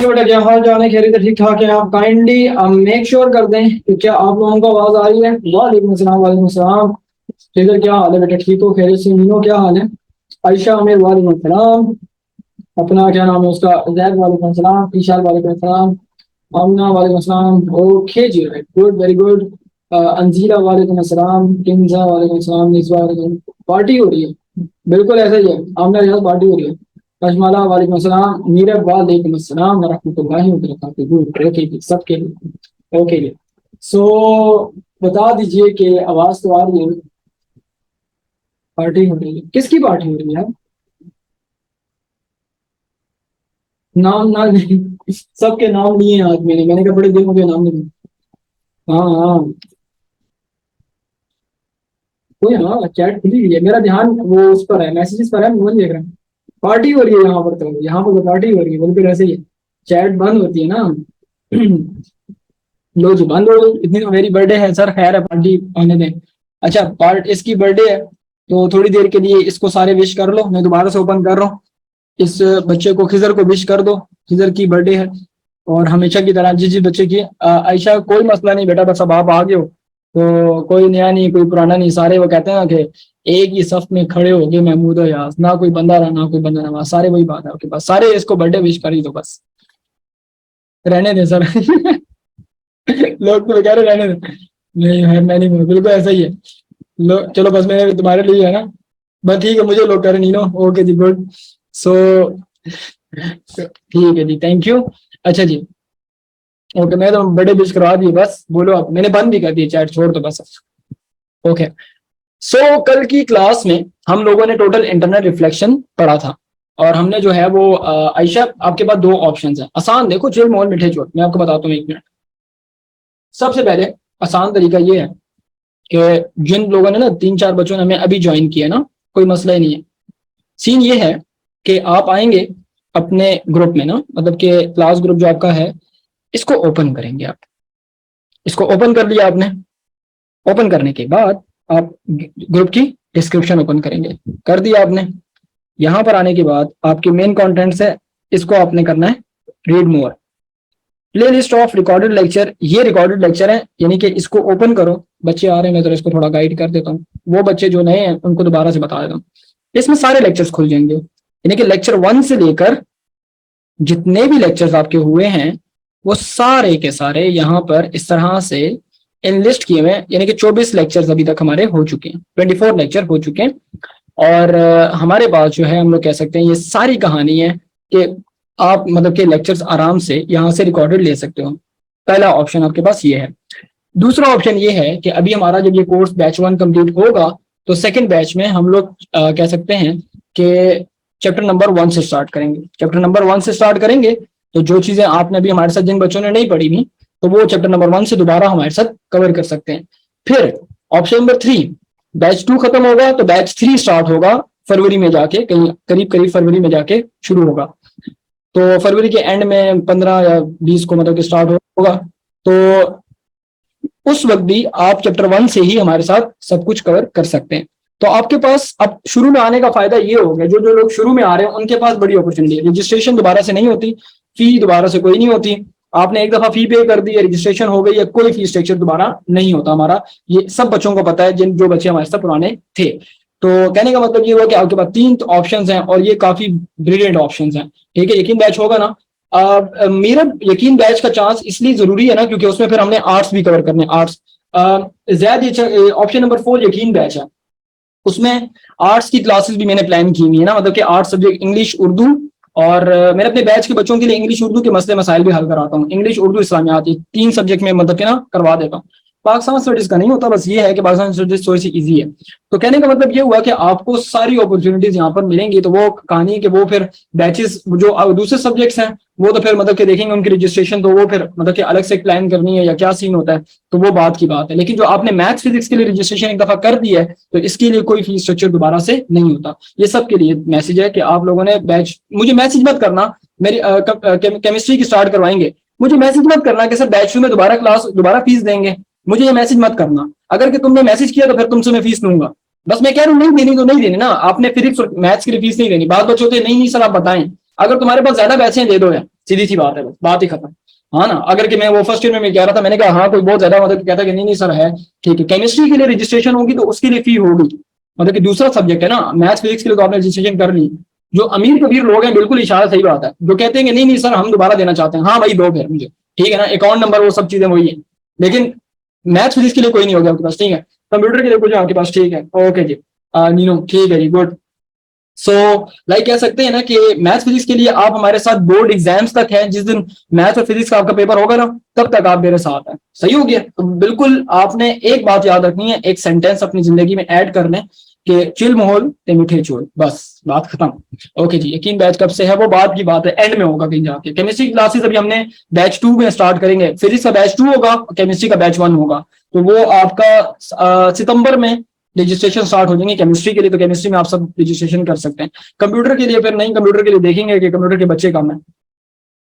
बेटा, क्या हाल चाल है? खैरियत ठीक ठाक है? आप काइंडली मेक श्योर कर दें कि क्या आप लोगों को आवाज आ रही है। वालेकुम सलाम। वालेकुम सलाम। श्रीधर, क्या हाल है बेटा? ठीक हो? खैरियत से? मीनो, क्या हाल है? आयशा, आमिर, वालेकुम सलाम। अपना क्या नाम है उसका? जैद, वालेकुम सलाम। ईशान, वालेकुम सलाम। आमना, वालेकुम सलाम। ओके जी, right, good, very good. Angela, वालेकुम सलाम। किंजा, वालेकुम सलाम। निस्वा, वालेकुम। पार्टी हो रही है? बिल्कुल ऐसा ही है। आमना, यहाँ पार्टी हो रही है। कशमाला, वालेकुम सलाम। नीरज, वालेकुम अस्सलाम व रहमतुल्लाहि व बरकातुहू। ओके जी, सबके लिए। ओके जी। सो बता दीजिए कि आवाज तो आ रही है। पार्टी हो रही है? किसकी पार्टी हो रही है? नाम ना नहीं। सबके नाम लिए हैं आज मैंने कहा बड़े दिन हो गए नाम नहीं। हाँ हाँ। कोई, हाँ, चैट खुली हुई है। मेरा ध्यान वो उस पर है, मैसेजेस पर है, मैं देख रहा हूँ। पार्टी हो रही है यहाँ पर, तो यहाँ पर तो पार्टी हो रही है, बिल्कुल ऐसे ही है। चैट बंद होती है ना। लो जी, बंद हो गई। इतनी तो मेरी बर्थडे है सर, खैर है, पार्टी होने दें। अच्छा, पार्ट इसकी बर्थडे है तो थोड़ी देर के लिए इसको सारे विश कर लो। मैं दोबारा से ओपन कर रहा हूँ। इस बच्चे को, खिजर को विश कर दो। खिजर की बर्थडे है और हमेशा की तरह जिस जिस बच्चे की। आयशा, कोई मसला नहीं बेटा, बस अब आप आ गए हो तो कोई नया नहीं, कोई पुराना नहीं। सारे वो कहते हैं ना कि एक ही सफ में खड़े हो गए महमूद और यास, ना कोई बंदा रहा ना कोई बंदा नवाज, सारे वही बात है आपके पास। सारे इसको बर्थडे विश कर ही दो बस। रहने दें सर। लोग तो कह रहे रहने दें। नहीं है, मैं नहीं, बिल्कुल ऐसा ही है। लो चलो, बस मैंने तुम्हारे लिए है ना। बस ठीक है, मुझे लोग कह रहे नीनो। ओके जी, गुड। सो ठीक है जी, थैंक यू। अच्छा जी, ओके, मैं तो बड़े विश करवा दिए, बस बोलो आप। मैंने बंद भी कर दिया चैट, छोड़ दो बस। ओके। सो कल की क्लास में हम लोगों ने टोटल इंटरनल रिफ्लेक्शन पढ़ा था। और हमने जो है वो आयशा, आपके पास दो ऑप्शन है आसान, देखो चिल मोल मिठे चोट, मैं आपको बताता हूँ, 1 मिनट। सबसे पहले आसान तरीका ये है कि जिन लोगों ने ना, 3 4 बच्चों ने हमें अभी ज्वाइन किया ना, कोई मसला ही नहीं है। सीन ये है कि आप आएंगे अपने ग्रुप में ना, मतलब कि क्लास ग्रुप जो आपका है, इसको ओपन करेंगे आप। इसको ओपन कर लिया आपने। ओपन करने के बाद आप ग्रुप की डिस्क्रिप्शन ओपन करेंगे। कर दिया आपने। यहां पर आने के बाद आपके मेन कंटेंट्स है, इसको आपने करना है read more. Play list of recorded lecture, ये रिकॉर्डेड लेक्चर है, यानी कि इसको ओपन करो। बच्चे आ रहे हैं, मैं तो इसको थोड़ा गाइड कर देता हूँ। वो बच्चे जो नए हैं उनको दोबारा से बता देता हूँ। इसमें सारे लेक्चर्स खुल जाएंगे, यानी कि लेक्चर 1 से लेकर जितने भी लेक्चर्स आपके हुए हैं वो सारे के सारे यहाँ पर इस तरह से इनलिस्ट किए हुए हैं। यानी कि 24 लेक्चर्स अभी तक हमारे हो चुके हैं, 24 लेक्चर हो चुके हैं। और हमारे पास जो है, हम लोग कह सकते हैं ये सारी कहानी है कि आप मतलब के लेक्चर्स आराम से यहाँ से रिकॉर्डेड ले सकते हो। पहला ऑप्शन आपके पास ये है। दूसरा ऑप्शन ये है कि अभी हमारा जब ये कोर्स बैच 1 कंप्लीट होगा तो सेकंड बैच में हम लोग कह सकते हैं कि चैप्टर नंबर 1 से स्टार्ट करेंगे। चैप्टर नंबर 1 से स्टार्ट करेंगे तो जो चीजें आपने अभी हमारे साथ, जिन बच्चों ने नहीं पढ़ी थी, तो वो चैप्टर नंबर 1 से दोबारा हमारे साथ कवर कर सकते हैं। फिर ऑप्शन नंबर 3, बैच 2 खत्म होगा तो बैच 3 स्टार्ट होगा फरवरी में जाके, कहीं करीब करीब फरवरी में जाके शुरू होगा। तो फरवरी के एंड में 15 या 20 को मतलब कि स्टार्ट होगा। तो उस वक्त भी आप चैप्टर 1 से ही हमारे साथ सब कुछ कवर कर सकते हैं। तो आपके पास अब शुरू में आने का फायदा ये हो गया, जो जो लोग शुरू में आ रहे हैं उनके पास बड़ी अपॉर्चुनिटी है। रजिस्ट्रेशन दोबारा से नहीं होती, फी दोबारा से कोई नहीं होती। आपने एक दफा फी पे कर दी है, रजिस्ट्रेशन हो गई है, कोई फी स्ट्रक्चर दोबारा नहीं होता हमारा। ये सब बच्चों को पता है, जिन जो बच्चे हमारे साथ पुराने थे। तो कहने का मतलब ये हुआ कि आपके पास 3 ऑप्शंस हैं और ये काफी ब्रिलियंट ऑप्शंस हैं। ठीक है, यकीन बैच होगा ना। मेरा यकीन बैच का चांस इसलिए जरूरी है ना क्योंकि उसमें फिर हमने आर्ट्स भी कवर करने, आर्ट्स। ज्यादा ऑप्शन नंबर 4 यकीन बैच है। उसमें आर्ट्स की क्लासेस भी मैंने प्लान की हुई है ना, मतलब कि आर्ट्स सब्जेक्ट इंग्लिश उर्दू। और मैंने अपने बैच के बच्चों के लिए इंग्लिश उर्दू के मसले मसाइल भी हल कराता हूँ। इंग्लिश उर्दू इस्लामियात, 3 सब्जेक्ट में मतलब कि ना करवा देता हूँ। पाकिस्तान स्टडीज का नहीं होता, बस ये है कि पाकिस्तान स्टडीज थोड़ी सी इजी है। तो कहने का मतलब ये हुआ कि आपको सारी अपॉर्चुनिटीज यहाँ पर मिलेंगी। तो वो कहानी है कि वो फिर बैचेस जो दूसरे सब्जेक्ट्स हैं वो तो फिर मतलब कि देखेंगे उनकी रजिस्ट्रेशन, तो वो फिर मतलब कि अलग से प्लान करनी है या क्या सीन होता है, तो वो बात की बात है। लेकिन जो आपने मैथ्स फिजिक्स के लिए रजिस्ट्रेशन एक दफा कर दी है तो इसके लिए कोई फीस स्ट्रक्चर दोबारा से नहीं होता। ये सबके लिए मैसेज है कि आप लोगों ने बैच, मुझे मैसेज मत करना मेरी केमिस्ट्री की स्टार्ट करवाएंगे, मुझे मैसेज मत करना कि सर बैच 2 में दोबारा क्लास दोबारा फीस देंगे। मुझे ये मैसेज मत करना। अगर कि तुमने मैसेज किया तो फिर तुमसे मैं फीस लूंगा। बस मैं कह रहा हूँ नहीं देनी तो नहीं देनी ना, आपने फिजिक्स और मैथ्स के लिए फीस नहीं देनी। बात बच्चों से नहीं नहीं सर आप बताएं, अगर तुम्हारे पास ज्यादा पैसे हैं दे दो यार, सीधी सी बात है, बस बात ही खत्म। हाँ ना, अगर कि मैं वो फर्स्ट ईयर में मैं कह रहा था, मैंने कहा हाँ कोई बहुत ज्यादा मतलब कहता कि नहीं नहीं सर है, ठीक है केमिस्ट्री के लिए रजिस्ट्रेशन होगी तो उसके लिए फी होगी, मतलब कि दूसरा सब्जेक्ट है ना, मैथ्स फिजिक्स के लिए तो आपने रजिस्ट्रेशन कर ली। जो अमीर कबीर लोग हैं बिल्कुल इशारा सही बात है, जो कहते हैं कि नहीं नहीं सर हम दोबारा देना चाहते हैं, हाँ भाई दो फिर मुझे, ठीक है ना, अकाउंट नंबर वो सब चीजें वही है, लेकिन मैथ्स फिजिक्स के लिए कोई नहीं होगा आपके पास, ठीक है, कंप्यूटर के लिए कुछ आपके पास, ठीक है, ओके जी, नीनो ठीक है जी, गुड। सो लाइक कह सकते हैं ना कि मैथ्स फिजिक्स के लिए आप हमारे साथ बोर्ड एग्जाम्स तक हैं, जिस दिन मैथ्स और फिजिक्स का आपका पेपर होगा ना तब तक आप मेरे साथ हैं, सही हो गया। तो बिल्कुल आपने एक बात याद रखनी है, एक सेंटेंस अपनी जिंदगी में ऐड करने कि चिल माहौल ते मीठे चोल, बस बात खत्म। ओके जी, यकीन बैच कब से है वो बात की बात है, एंड में होगा कहीं जाके। केमिस्ट्री क्लासेस अभी हमने बैच 2 में स्टार्ट करेंगे, फिजिक्स का बैच 2 होगा, केमिस्ट्री का बैच 1 होगा, तो वो आपका सितंबर में रजिस्ट्रेशन स्टार्ट हो जाएंगे केमिस्ट्री के लिए, तो केमिस्ट्री में आप सब रजिस्ट्रेशन कर सकते हैं। कंप्यूटर के लिए फिर नहीं, कंप्यूटर के लिए देखेंगे कि कंप्यूटर के बच्चे कम है।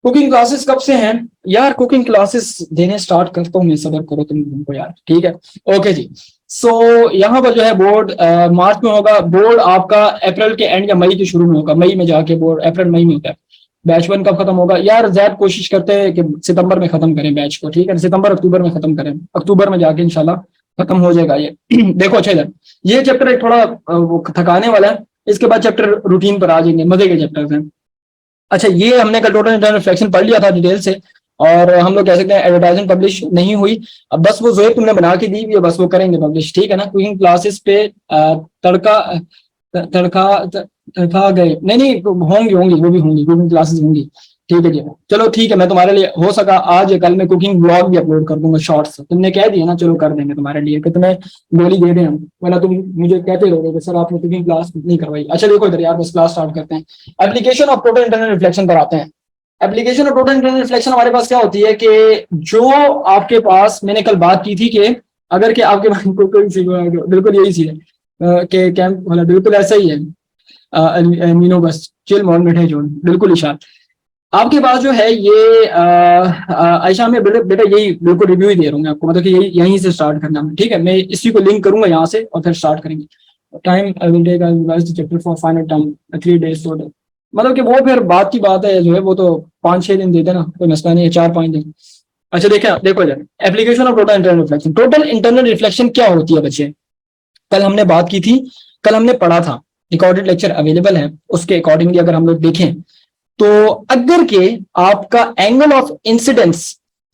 कुकिंग क्लासेस कब से हैं यार, कुकिंग क्लासेस देने स्टार्ट करता हूँ मैं, सब्र करो तुम हमको यार, ठीक है, ओके जी। सो यहाँ पर जो है बोर्ड मार्च में होगा, बोर्ड आपका अप्रैल के एंड या मई के शुरू में होगा, मई में जाके बोर्ड अप्रैल मई में होता है। बैच 1 कब खत्म होगा यार, जैद कोशिश करते हैं कि सितंबर में खत्म करें बैच को, ठीक है, सितंबर अक्टूबर में खत्म करें, अक्टूबर में जाके इंशाल्लाह खत्म हो जाएगा ये। देखो अच्छा इधर, ये चैप्टर एक थोड़ा वो थकाने वाला है, इसके बाद चैप्टर रूटीन पर आ जाएंगे, मजे के चैप्टर्स हैं। अच्छा ये हमने कल टोटल इंटरनल रिफ्लेक्शन पढ़ लिया था डिटेल से, और हम लोग कह सकते हैं एडवर्टाइजमेंट पब्लिश नहीं हुई, अब बस वो जोए तुमने बना के दी हुई है, बस वो करेंगे पब्लिश, ठीक है ना। कुकिंग क्लासेस पे तड़का तड़का तड़का गए, नहीं नहीं होंगी होंगी वो भी होंगी, कुकिंग क्लासेस होंगी, ठीक है जी। चलो ठीक है, मैं तुम्हारे लिए हो सका आज या कल मैं कुकिंग ब्लॉग भी अपलोड कर दूंगा शॉर्ट्स, तुमने कह दिया ना, चलो कर देंगे तुम्हारे लिए, कि तुम्हें गोली दे दें हम, वरना तुम मुझे कहते रहोगे कि सर आपने कुकिंग क्लास नहीं करवाई। अच्छा देखो इधर यार, बस क्लास स्टार्ट करते हैं। Application of total internal reflection पर आते हैं। Application of total internal reflection हमारे पास क्या होती है कि जो आपके पास मैंने कल बात की थी कि अगर के आपके पास बिल्कुल यही चीज है कि कैंप वाला बिल्कुल ऐसा ही है, मीनो बस चिल मोहन मिठे जोन, बिल्कुल इशार आपके पास जो है ये आयशा में बेटा यही बिल्कुल रिव्यू ही दे रहा हूँ आपको, मतलब कि यही यहीं से स्टार्ट करना है, ठीक है, मैं इसी को लिंक करूंगा यहाँ से और फिर स्टार्ट करेंगे। Time I will take chapter for final time 3 days total, मतलब कि वो फिर बात की बात है जो है, वो तो 5-6 दिन दे देना, कोई मसला नहीं है, 4-5 दिन। अच्छा देखिए देखो यार, application of total internal reflection, total internal reflection क्या होती है बच्चे, कल हमने बात की थी, कल हमने पढ़ा था, रिकॉर्डेड लेक्चर अवेलेबल है, उसके अकॉर्डिंगली अगर हम लोग देखें तो अगर के आपका एंगल ऑफ इंसिडेंस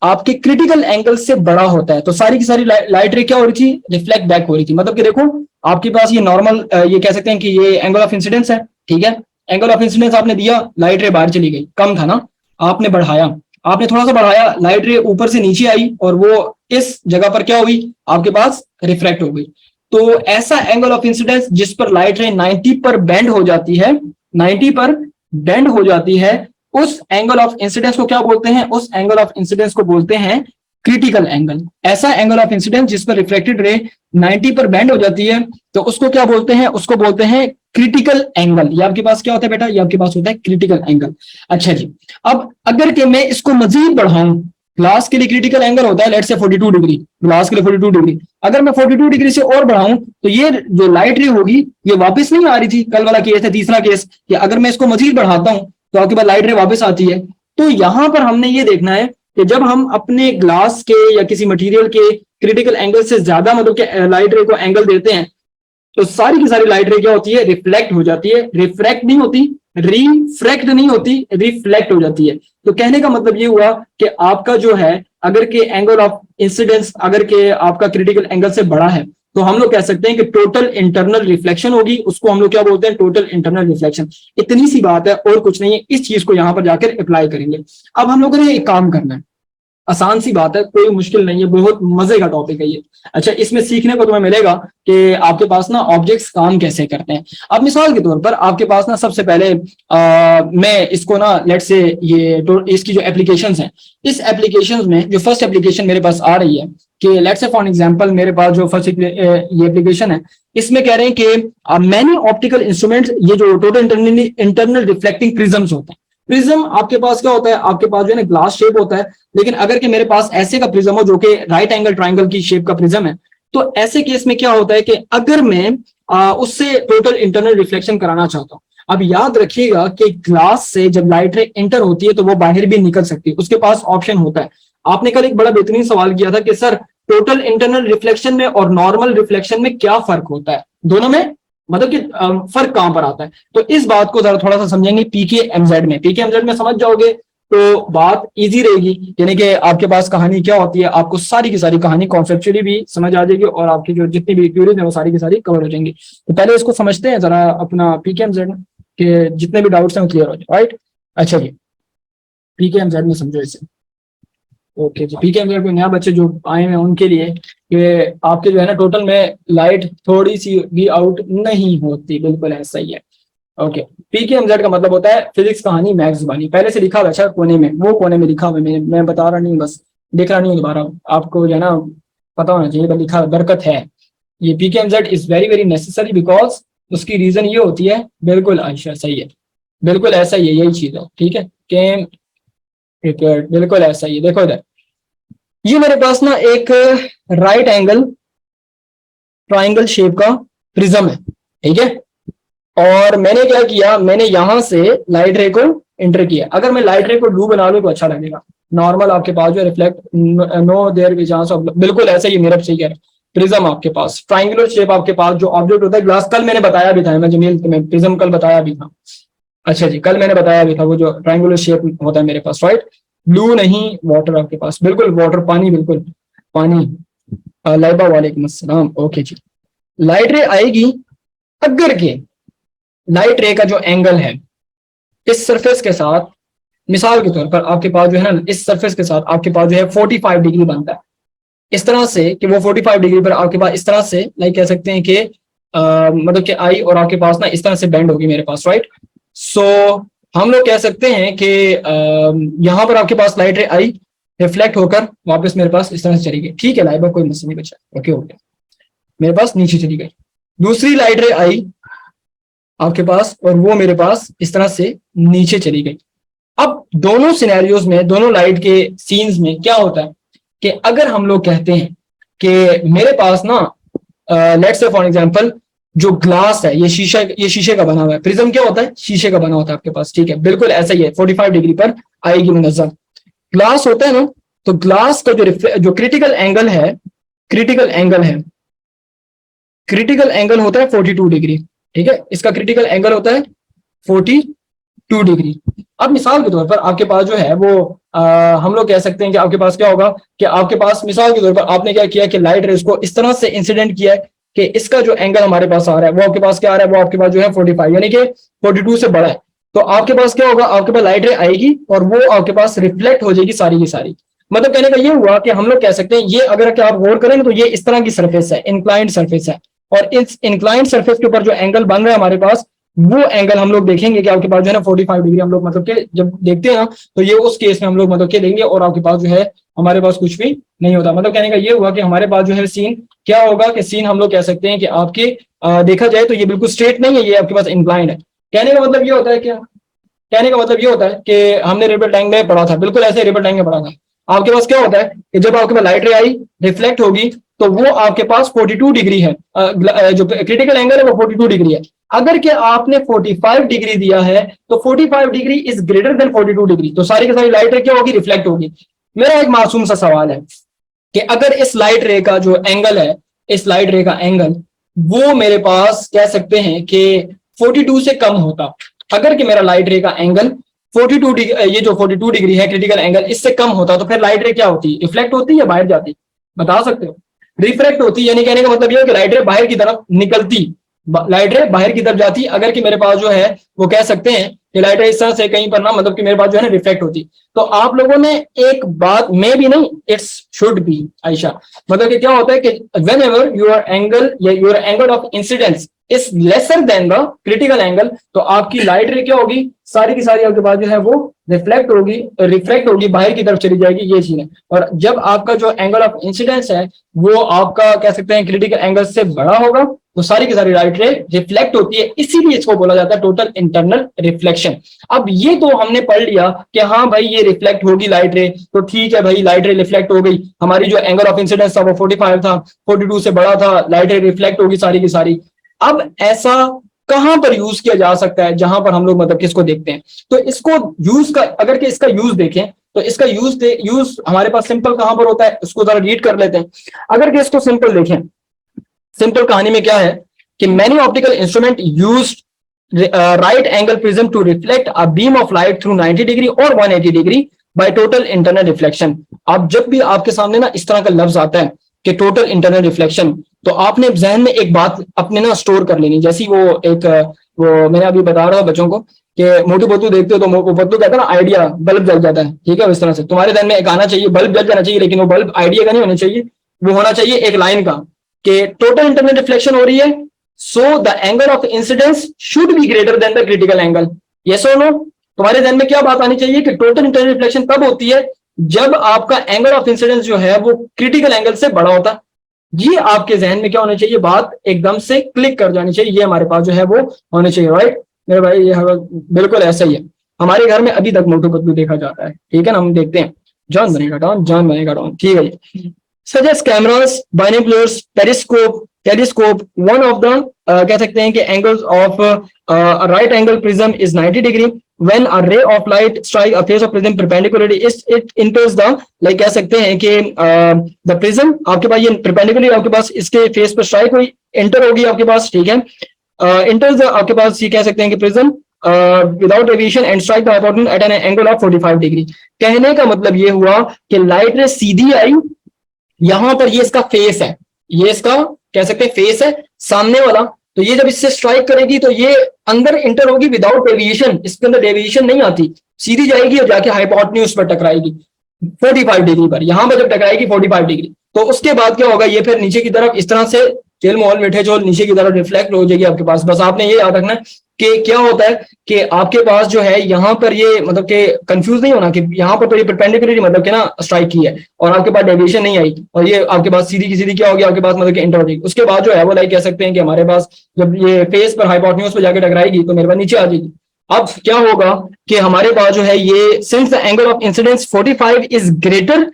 आपके क्रिटिकल एंगल से बड़ा होता है तो सारी की सारी लाइट रे क्या हो रही थी, रिफ्लेक्ट बैक हो रही थी। मतलब कि देखो आपके पास ये नॉर्मल ये कह सकते हैं कि ये एंगल ऑफ इंसिडेंस है, ठीक है, एंगल ऑफ इंसिडेंस आपने दिया, लाइट रे बाहर चली गई, कम था ना, आपने बढ़ाया, आपने थोड़ा सा बढ़ाया, लाइट रे ऊपर से नीचे आई और वो इस जगह पर क्या हुई आपके पास रिफ्रैक्ट हो गई। तो ऐसा एंगल ऑफ इंसिडेंस जिस पर लाइट रे 90 पर बेंड हो जाती है, 90 पर बेंड हो जाती है, उस एंगल ऑफ इंसिडेंस को क्या बोलते हैं, उस एंगल ऑफ इंसिडेंस को बोलते हैं क्रिटिकल एंगल। ऐसा एंगल ऑफ इंसिडेंस जिस पर रिफ्लेक्टेड रे 90 पर बेंड हो जाती है तो उसको क्या बोलते हैं, उसको बोलते हैं क्रिटिकल एंगल। ये आपके पास क्या होता है बेटा, ये आपके पास होता है क्रिटिकल एंगल। अच्छा जी, अब अगर के मैं इसको मजीद बढ़ाऊं, ग्लास के लिए क्रिटिकल एंगल होता है लेट्स से 42 डिग्री, ग्लास के लिए 42 डिग्री, अगर मैं 42 डिग्री से और बढ़ाऊं तो ये जो लाइट रे होगी ये वापस नहीं आ रही थी, कल वाला केस है तीसरा केस, कि अगर मैं इसको मजीद बढ़ाता हूं तो आपके पास लाइट रे वापस आती है। तो यहां पर हमने ये देखना है कि जब हम अपने ग्लास के या किसी मटेरियल के क्रिटिकल एंगल से ज्यादा मतलब लाइट रे को एंगल देते हैं तो सारी की सारी लाइट रे क्या होती है, रिफ्लेक्ट हो जाती है, रिफ्रैक्ट नहीं होती, रिफ्रैक्ट नहीं होती, रिफ्लेक्ट हो जाती है। तो कहने का मतलब ये हुआ कि आपका जो है अगर के एंगल ऑफ इंसिडेंस अगर के आपका क्रिटिकल एंगल से बड़ा है तो हम लोग कह सकते हैं कि टोटल इंटरनल रिफ्लेक्शन होगी, उसको हम लोग क्या बोलते हैं, टोटल इंटरनल रिफ्लेक्शन। इतनी सी बात है और कुछ नहीं है, इस चीज को यहां पर जाकर अप्लाई करेंगे। अब हम लोगों ने एक काम करना है, आसान सी बात है, कोई मुश्किल नहीं है, बहुत मजे का टॉपिक है ये। अच्छा इसमें सीखने को तुम्हें मिलेगा कि आपके पास ना ऑब्जेक्ट्स काम कैसे करते हैं। अब मिसाल के तौर पर आपके पास ना सबसे पहले मैं इसको ना लेट से ये इसकी जो एप्लीकेशंस हैं, इस एप्लीकेशंस में जो फर्स्ट एप्लीकेशन मेरे पास आ रही है कि लेट से फॉर एग्जांपल मेरे पास जो फर्स्ट ये एप्लीकेशन है इसमें कह रहे हैं कि मैनी ऑप्टिकल इंस्ट्रूमेंट्स, ये जो टोटल इंटरनल रिफ्लेक्टिंग प्रिज्म्स होते हैं। प्रिज्म आपके पास क्या होता है, आपके पास जो है ना ग्लास शेप होता है, लेकिन अगर कि मेरे पास ऐसे का प्रिज्म हो जो कि राइट एंगल ट्राइंगल की शेप का प्रिज्म है, तो ऐसे केस में क्या होता है कि अगर मैं उससे टोटल इंटरनल रिफ्लेक्शन कराना चाहता हूँ, अब याद रखिएगा कि ग्लास से जब लाइट रे इंटर होती है तो वो बाहर भी निकल सकती है, उसके पास ऑप्शन होता है। आपने कल एक बड़ा बेहतरीन सवाल किया था कि सर टोटल इंटरनल रिफ्लेक्शन में और नॉर्मल रिफ्लेक्शन में क्या फर्क होता है, दोनों में मतलब कि फर्क कहां पर आता है। तो इस बात को जरा थोड़ा सा समझेंगे पीकेएमजेड में। पीकेएमजेड में समझ जाओगे तो बात इजी रहेगी, यानी कि आपके पास कहानी क्या होती है, आपको सारी की सारी कहानी कॉन्सेप्चुअली भी समझ आ जाएगी और आपकी जो जितनी भी क्यूरीज है वो सारी की सारी कवर हो जाएंगी। तो पहले इसको समझते हैं जरा अपना पीकेएमजेड के जितने भी डाउट्स हैं वो क्लियर हो जाए, राइट। अच्छा जी, पीकेएमजेड में समझो इसे। ओके जी, पीकेएमजेड में नया बच्चे जो आए हैं उनके लिए कि आपके जो है ना टोटल में लाइट थोड़ी सी भी आउट नहीं होती, बिल्कुल ऐसा ही है। ओके, पीकेएमजेड का मतलब होता है फिजिक्स कहानी मैथ्स जुबानी। पहले से लिखा हुआ है कोने में, वो कोने में लिखा हुआ है, मैं बता रहा नहीं, बस दिख रहा नहीं हूँ दोबारा, आपको जो है ना पता होना चाहिए, लिखा बरकत है। ये PKMZ is very very necessary because उसकी रीजन ये होती है, बिल्कुल आयशा सही है, बिल्कुल ऐसा ही है, यही चीज है, ठीक है कि बिल्कुल ऐसा ही है। देखो इधर, ये मेरे पास ना एक राइट एंगल ट्राइंगल शेप का प्रिज्म है, ठीक है। और मैंने क्या किया, मैंने यहां से लाइट रे को एंटर किया। अगर मैं लाइट रे को ब्लू बना लूं तो अच्छा लगेगा, नॉर्मल आपके पास जो रिफ्लेक्ट नो देयर की चांस ऑफ, बिल्कुल ऐसे ही मेरा सही कह रहा है। प्रिज्म आपके पास ट्राइंगुलर शेप, आपके पास जो ऑब्जेक्ट होता है ग्लास, कल मैंने बताया भी था, मैं जमील तुम्हें प्रिज्म कल बताया भी था। अच्छा जी, कल मैंने बताया भी था वो जो ट्राइंगुलर शेप होता है मेरे पास, राइट। ब्लू नहीं, वाटर आपके पास, बिल्कुल वाटर, पानी, बिल्कुल पानी। लाइबा वालेकुम अस्सलाम। ओके जी, लाइट रे आएगी अगर के लाइट रे का जो एंगल है इस सरफेस के साथ, मिसाल के तौर पर आपके पास जो है ना इस सरफेस के साथ आपके पास जो है 45 डिग्री बनता है, इस तरह से कि वो 45 डिग्री पर आपके पास इस तरह से लाइक कह सकते हैं कि मतलब कि आई और आपके पास ना इस तरह से बेंड होगी मेरे पास, राइट। सो हम लोग कह सकते हैं कि यहां पर आपके पास लाइट रे आई रिफ्लेक्ट होकर वापस मेरे पास इस तरह से चली गई, ठीक है लाइबा, कोई मसला नहीं बचा, ओके हो गया, मेरे पास नीचे चली गई। दूसरी लाइट रे आई आपके पास और वो मेरे पास इस तरह से नीचे चली गई। अब दोनों सिनेरियोज में, दोनों लाइट के सीन्स में क्या होता है कि अगर हम लोग कहते हैं कि मेरे पास ना लेट्स से फॉर एग्जांपल जो ग्लास है ये शीशे का बना हुआ है, प्रिज्म क्या होता है, शीशे का बना होता है आपके पास, ठीक है, बिल्कुल ऐसा ही है, 45 डिग्री पर आएगी मुनज़्ज़म। ग्लास होता है ना, तो ग्लास का जो क्रिटिकल एंगल है, क्रिटिकल एंगल है, क्रिटिकल एंगल होता है 42 डिग्री, ठीक है, इसका क्रिटिकल एंगल होता है 42 डिग्री। अब मिसाल के तौर पर आपके पास जो है वो हम लोग कह सकते हैं कि आपके पास क्या होगा कि आपके पास मिसाल के तौर पर आपने क्या किया कि लाइट रेज को इस तरह से इंसिडेंट किया है कि इसका जो एंगल हमारे पास आ रहा है वो आपके पास क्या आ रहा है, वो आपके पास जो है 45 यानी कि 42 से बड़ा है। तो आपके पास क्या होगा, आपके पास लाइट रे आएगी और वो आपके पास रिफ्लेक्ट हो जाएगी सारी की सारी। मतलब कहने का ये हुआ कि हम लोग कह सकते हैं ये अगर आप गौर करें तो ये इस तरह की सरफेस है, इंक्लाइंड सरफेस है, और इस इंक्लाइंड सरफेस के ऊपर जो एंगल बन रहा है हमारे पास, वो एंगल हम लोग देखेंगे कि आपके पास जो है ना 45 डिग्री हम लोग मतलब कि जब देखते हैं ना तो ये उस केस में हम लोग मतलब के देंगे और आपके पास जो है हमारे पास कुछ भी नहीं होता। मतलब कहने का ये हुआ कि हमारे पास जो है सीन क्या होगा कि सीन हम लोग कह सकते हैं कि आपके देखा जाए तो ये बिल्कुल स्ट्रेट नहीं है, ये आपके पास इंक्लाइंड है। कहने का मतलब ये होता है क्या, कहने का मतलब ये होता है कि हमने रिबल टैंक में पढ़ा था, बिल्कुल ऐसे रिबल टैंक में पढ़ा था। आपके पास क्या होता है कि जब आपके पास लाइट रे आई रिफ्लेक्ट होगी तो वो आपके पास 42 डिग्री है, जो क्रिटिकल एंगल है वो 42 डिग्री है। अगर कि आपने 45 डिग्री दिया है तो 45 degree is greater then 42 degree, तो सारी की सारी लाइट रे क्या होगी, रिफ्लेक्ट होगी। मेरा एक मासूम सा सवाल है कि अगर इस लाइट रे का जो एंगल है, इस लाइट रे का एंगल वो मेरे पास कह सकते हैं कि 42 से कम होता, अगर कि मेरा लाइट रे का एंगल 42 डिग्री, ये जो 42 डिग्री है क्रिटिकल एंगल, इससे कम होता तो फिर लाइट रे क्या होती, रिफ्लेक्ट होती या बाहर जाती, बता सकते हो। रिफ्लेक्ट होती, यानी कहने का मतलब ये है कि लाइट रे बाहर की तरफ निकलती, लाइट रे बाहर की तरफ जाती, अगर कि मेरे पास जो है वो कह सकते हैं कि लाइट रे इस तरह से कहीं पर ना मतलब कि मेरे पास जो है ना रिफ्लेक्ट होती। तो आप लोगों ने एक बात में भी नहीं, इट्स शुड बी आयशा, मतलब कि क्या होता है कि वेन एवर योर एंगल या your angle of incidence is lesser than the critical angle, तो आपकी लाइट रे क्या होगी, सारी की सारी आपके पास जो है वो रिफ्लेक्ट होगी, रिफ्लेक्ट होगी, बाहर की तरफ चली जाएगी, ये चीज है। और जब आपका जो एंगल ऑफ इंसिडेंस है वो आपका कह सकते हैं क्रिटिकल एंगल से बड़ा होगा तो सारी की सारी लाइट रे रिफ्लेक्ट होती है, इसीलिए इसको बोला जाता है टोटल इंटरनल रिफ्लेक्शन। अब ये तो हमने पढ़ लिया कि हाँ भाई ये रिफ्लेक्ट होगी लाइट रे, तो ठीक है भाई लाइट रे रिफ्लेक्ट हो गई, हमारी जो एंगल ऑफ इंसिडेंस था वो 45 था, 42 से बड़ा था, लाइट रे रिफ्लेक्ट होगी सारी की सारी। अब ऐसा कहां पर यूज किया जा सकता है, जहां पर हम लोग मतलब किसको देखते हैं। तो इसको यूज का अगर कि इसका यूज देखें तो इसका यूज हमारे पास सिंपल कहां पर होता है, उसको जरा रीड कर लेते हैं। अगर कि इसको सिंपल देखें, सिंपल कहानी में क्या है कि many optical instrument use right angle prism to reflect a beam of light through 90 degree और 180 degree by total internal reflection. अब जब भी आपके सामने ना इस तरह का लफ्ज आता है कि टोटल इंटरनल रिफ्लेक्शन, तो आपने जहन में एक बात अपने ना स्टोर कर लेनी, जैसी वो एक वो मैंने अभी बता रहा था बच्चों को कि मोटू पतलू देखते हो तो मोटू पतलू कहता है ना आइडिया, बल्ब जल जाता है, ठीक है। इस तरह से तुम्हारे जहन में एक आना चाहिए, बल्ब जल जाना चाहिए, लेकिन वो बल्ब आइडिया का नहीं होना चाहिए, वो होना चाहिए एक लाइन का कि टोटल इंटरनल रिफ्लेक्शन हो रही है, so the angle of incidence should be greater than the critical angle. Yes और नो? तुम्हारे ध्यान में क्या बात आनी चाहिए कि टोटल इंटरनल रिफ्लेक्शन कब होती है, जब आपका एंगल ऑफ इंसिडेंस जो है वो क्रिटिकल एंगल से बड़ा होता है। ये आपके जहन में क्या होना चाहिए, बात एकदम से क्लिक कर जानी चाहिए, ये हमारे पास जो है वो होने चाहिए। राइट मेरे भाई, ये बिल्कुल ऐसा ही है। हमारे घर में अभी तक मोटू पतलू देखा जाता है, ठीक है ना, हम देखते हैं जॉन बनेगा डॉन, जॉन बनेगा डॉन, ठीक है जी। Suggest cameras, binoculars, periscope, telescope, one of the कह सकते हैं कि angles of right angle prism is 90 degree when a ray of light strike a face of prism perpendicularly it enters the like कह सकते हैं कि the prism आपके पास ये perpendicularly आपके पास इसके फेस पर स्ट्राइक हुई, एंटर होगी आपके पास, ठीक है। enters आपके पास ये कह सकते हैं कि prism without deviation and strike the hypotenuse at an angle of 45 degree. कहने का मतलब ये हुआ कि लाइट रे सीधी आई, यहां पर ये इसका फेस है, ये इसका कह सकते हैं फेस है सामने वाला, तो ये जब इससे स्ट्राइक करेगी तो ये अंदर इंटर होगी विदाउट डेविएशन, इसके अंदर डेविएशन नहीं आती, सीधी जाएगी और जाके हाइपोटेन्यूज पर टकराएगी 45 डिग्री पर। यहां पर जब टकराएगी 45 डिग्री, तो उसके बाद क्या होगा, ये फिर नीचे की तरफ इस तरह से चेल मोहल मीठे चोल नीचे की तरफ रिफ्लेक्ट हो जाएगी आपके पास। बस आपने ये याद रखना कि क्या होता है कि आपके पास जो है यहाँ पर ये मतलब कि कंफ्यूज नहीं होना कि यहाँ पर तो ये परपेंडिकुलरली मतलब कि ना स्ट्राइक की है और आपके पास डेविएशन नहीं आई और ये आपके पास सीधी की सीधी क्या होगी आपके पास मतलब कि इंटर हो जाएगी। उसके बाद जो है वो लाइक कह सकते हैं कि हमारे पास जब ये फेस पर हाइपोटेन्यूज पर जाकर टकराएगी तो मेरे पास नीचे आ जाएगी। अब क्या होगा कि हमारे पास जो है ये since the angle of incidence 45 is greater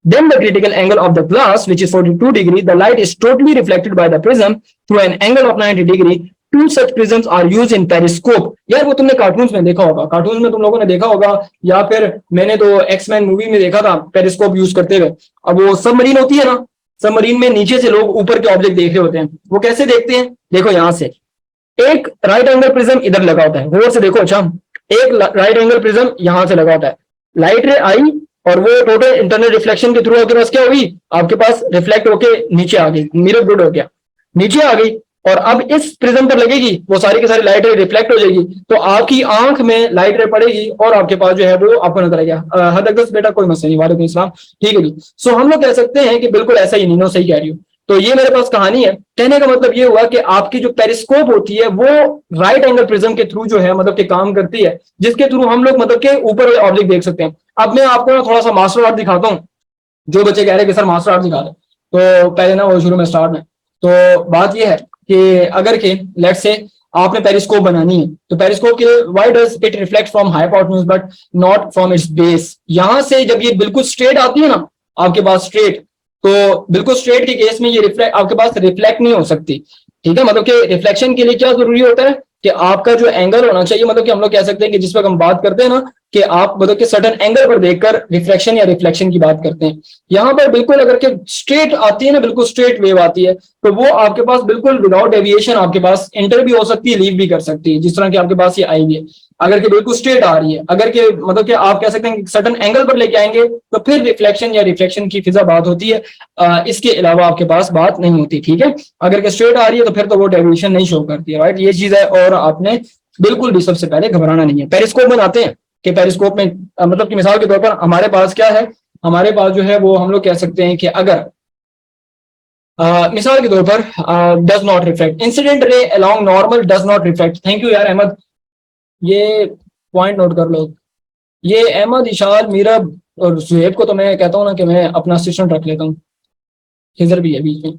then the critical angle of the glass which is 42 degree, the light is totally reflected by the prism through an angle of 90 degree. Two such prisms are used in periscope. यार वो तुमने cartoons में देखा होगा, cartoons में तुम लोगों ने देखा होगा, या फिर मैंने तो एक्समैन मूवी में देखा था पेरिस्कोप यूज करते हुए। अब वो सबमरीन होती है ना, सबमरीन में नीचे से लोग ऊपर के ऑब्जेक्ट देख रहे होते हैं, वो कैसे देखते हैं, देखो यहाँ से एक राइट एंगल प्रिज्म इधर लगा होता है, गौर से देखो, अच्छा एक राइट एंगल प्रिज्म यहाँ से लगा होता है, लाइट रे आई और वो टोटल इंटरनल रिफ्लेक्शन के थ्रू आपके पास क्या हुई, आपके पास रिफ्लेक्ट होके नीचे आ गई, मिरर गुड हो गया, नीचे आ गई और अब इस प्रिज्म पर लगेगी, वो सारी की सारी लाइट रे रिफ्लेक्ट हो जाएगी, तो आपकी आंख में लाइट रे पड़ेगी और आपके पास जो है वो आपको नजर आएगा। हद तक बेटा कोई मसला नहीं, वालेकुम सलाम, ठीक है जी। सो हम लोग कह सकते हैं कि बिल्कुल ऐसा ही, नीनो सही कह रही हो। तो ये मेरे पास कहानी है, कहने का मतलब ये हुआ कि आपकी जो पेरिस्कोप होती है वो राइट एंगल प्रिज्म के थ्रू जो है मतलब कि काम करती है, जिसके थ्रू हम लोग मतलब के ऊपर ऑब्जेक्ट देख सकते हैं। अब मैं आपको ना थोड़ा सा मार्शल आर्ट दिखाता हूँ, जो बच्चे कह रहे हैं कि सर मार्शल आर्ट दिखा दो, तो पहले ना वो शुरू में स्टार्ट में, तो बात ये है कि अगर के लेट से आपने पेरिस्कोप बनानी है तो पेरिस्कोप के why does it reflect from hypotenuse but not from its base. यहां से जब ये बिल्कुल स्ट्रेट आती है ना आपके पास स्ट्रेट, तो बिल्कुल स्ट्रेट के केस में ये रिफ्लेक्ट आपके पास रिफ्लेक्ट नहीं हो सकती, ठीक है। मतलब कि रिफ्लेक्शन के लिए क्या जरूरी होता है कि आपका जो एंगल होना चाहिए, मतलब कि हम लोग कह सकते हैं कि जिस वक्त हम बात करते हैं ना कि आप मतलब कि सर्टेन एंगल पर देखकर रिफ्लेक्शन या रिफ्लेक्शन की बात करते हैं, यहाँ पर बिल्कुल अगर के स्ट्रेट आती है ना, बिल्कुल स्ट्रेट वेव आती है, तो वो आपके पास बिल्कुल विदाउट डेविएशन आपके पास एंटर भी हो सकती है, लीव भी कर सकती है, जिस तरह की आपके पास ये आई हुई है। अगर के बिल्कुल स्ट्रेट आ रही है, अगर के मतलब कि आप कह सकते हैं सर्टेन एंगल पर लेके आएंगे तो फिर रिफ्लेक्शन या रिफ्लेक्शन की फिजा बात होती है, इसके अलावा आपके पास बात नहीं होती, ठीक है। अगर के स्ट्रेट आ रही है तो फिर तो वो डेविएशन नहीं शो करती है, राइट, ये चीज है। और आपने बिल्कुल भी सबसे पहले घबराना नहीं है। पेरिस्कोप बनाते हैं कि पेरिस्कोप में मतलब कि मिसाल के तौर पर हमारे पास क्या है, हमारे पास जो है वो हम लोग कह सकते हैं कि अगर मिसाल के तौर पर does not reflect, incident ray along normal does not reflect. Thank you यार अहमद, ये पॉइंट नोट कर लो। ये अहमद, इशाल, मीरा और सुहेब को तो मैं कहता हूँ ना कि मैं अपना असिस्टेंट रख लेता हूँ, खिजर भी है बीच में,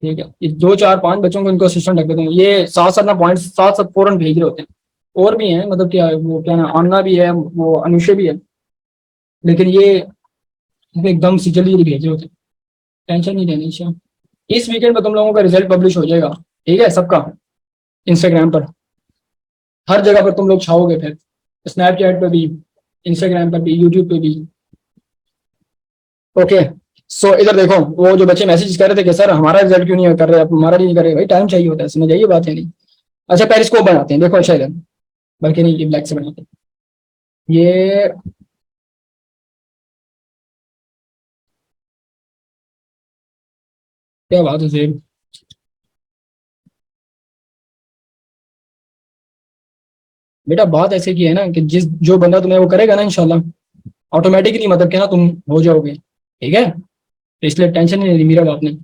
ठीक है। ये 2 4 5 बच्चों को इनको असिस्टेंट रख देता हूँ, ये साथ साथ ना पॉइंट साथ साथ फौरन भेज रहे होते हैं। और भी हैं मतलब क्या वो क्या ना, आन्ना भी है, वो अनुषे भी है, लेकिन ये एकदम से जल्दी जल्दी भेज रहे होते हैं, टेंशन नहीं लेनी चाहिए। इस वीकेंड में तुम लोगों का रिजल्ट पब्लिश हो जाएगा, ठीक है सबका। इंस्टाग्राम पर, हर जगह पर तुम लोग छाओगे फिर, स्नैपचैट पे भी, इंस्टाग्राम पर भी, यूट्यूब पे भी। ओके, सो इधर देखो, वो जो बच्चे मैसेज कर रहे थे कि सर हमारा रिजल्ट क्यों नहीं कर रहे, आप हमारा नहीं कर रहे, भाई टाइम चाहिए होता है, समझ आइए बात है नहीं। अच्छा पेरिस्कोप बनाते हैं, देखो अच्छा इधर, बल्कि नहीं ये ब्लैक से बनाते हैं ये। क्या बात है सेब। बेटा बात ऐसे की है ना कि जिस जो बंदा तुम्हें वो करेगा ना इंशाल्लाह, ऑटोमेटिकली मतलब क्या ना तुम हो जाओगे, ठीक है, तो इसलिए टेंशन नहीं लेनी मेरा बात नहीं।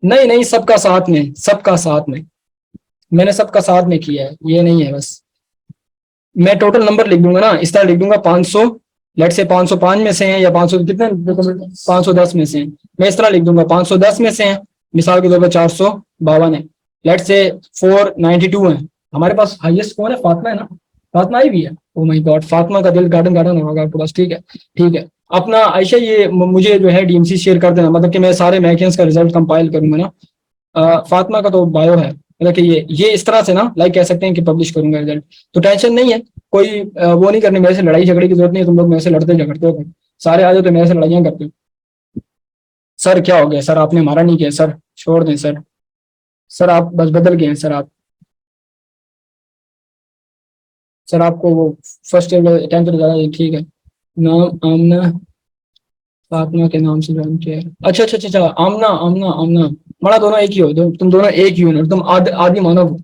नहीं नहीं, सबका साथ में, सबका साथ में, मैंने सबका साथ में किया है, ये नहीं है बस। मैं टोटल नंबर लिख दूंगा ना, इस तरह लिख दूंगा 500, लेट से 505 में से हैं, या 500 कितने, 510 में से हैं, मैं इस तरह लिख दूंगा 510 में से हैं, मिसाल के तौर पर 452 है, लेट से 492 है। हमारे पास हाईएस्ट कौन है, फातिमा है ना, फातिमा आई भी है, ओ माय गॉड, फातिमा का दिल गार्डन गार्डन होगा आपके पास, ठीक है ठीक है। अपना आयशा ये मुझे जो है डीएमसी शेयर कर देना, मतलब कि मैं सारे मैकेंस का रिजल्ट कंपाइल करूंगा ना। फातिमा का तो बायो है, मतलब कि ये इस तरह से ना लाइक कह सकते हैं कि पब्लिश करूंगा रिजल्ट, तो टेंशन नहीं है। कोई वो नहीं करनी, मेरे से लड़ाई झगड़े की जरूरत नहीं है, तुम लोग मेरे से लड़ते झगड़ते हो, सारे आ जाओ तो मेरे से लड़ाइयाँ करते हो। सर क्या हो गया सर, आपने मारा नहीं किया सर, छोड़ दें सर, सर आप बस बदल गए हैं सर आप, सर आपको वो फर्स्ट ईयर 10th ज्यादा, ठीक है। नाम आमना, फातिमा के नाम से ज्वाइन किया है, अच्छा अच्छा अच्छा अच्छा, आमना आमना आमना, हमारा दोनों एक ही हो, तुम दोनों एक ही हो, तुम आदि मानव हो।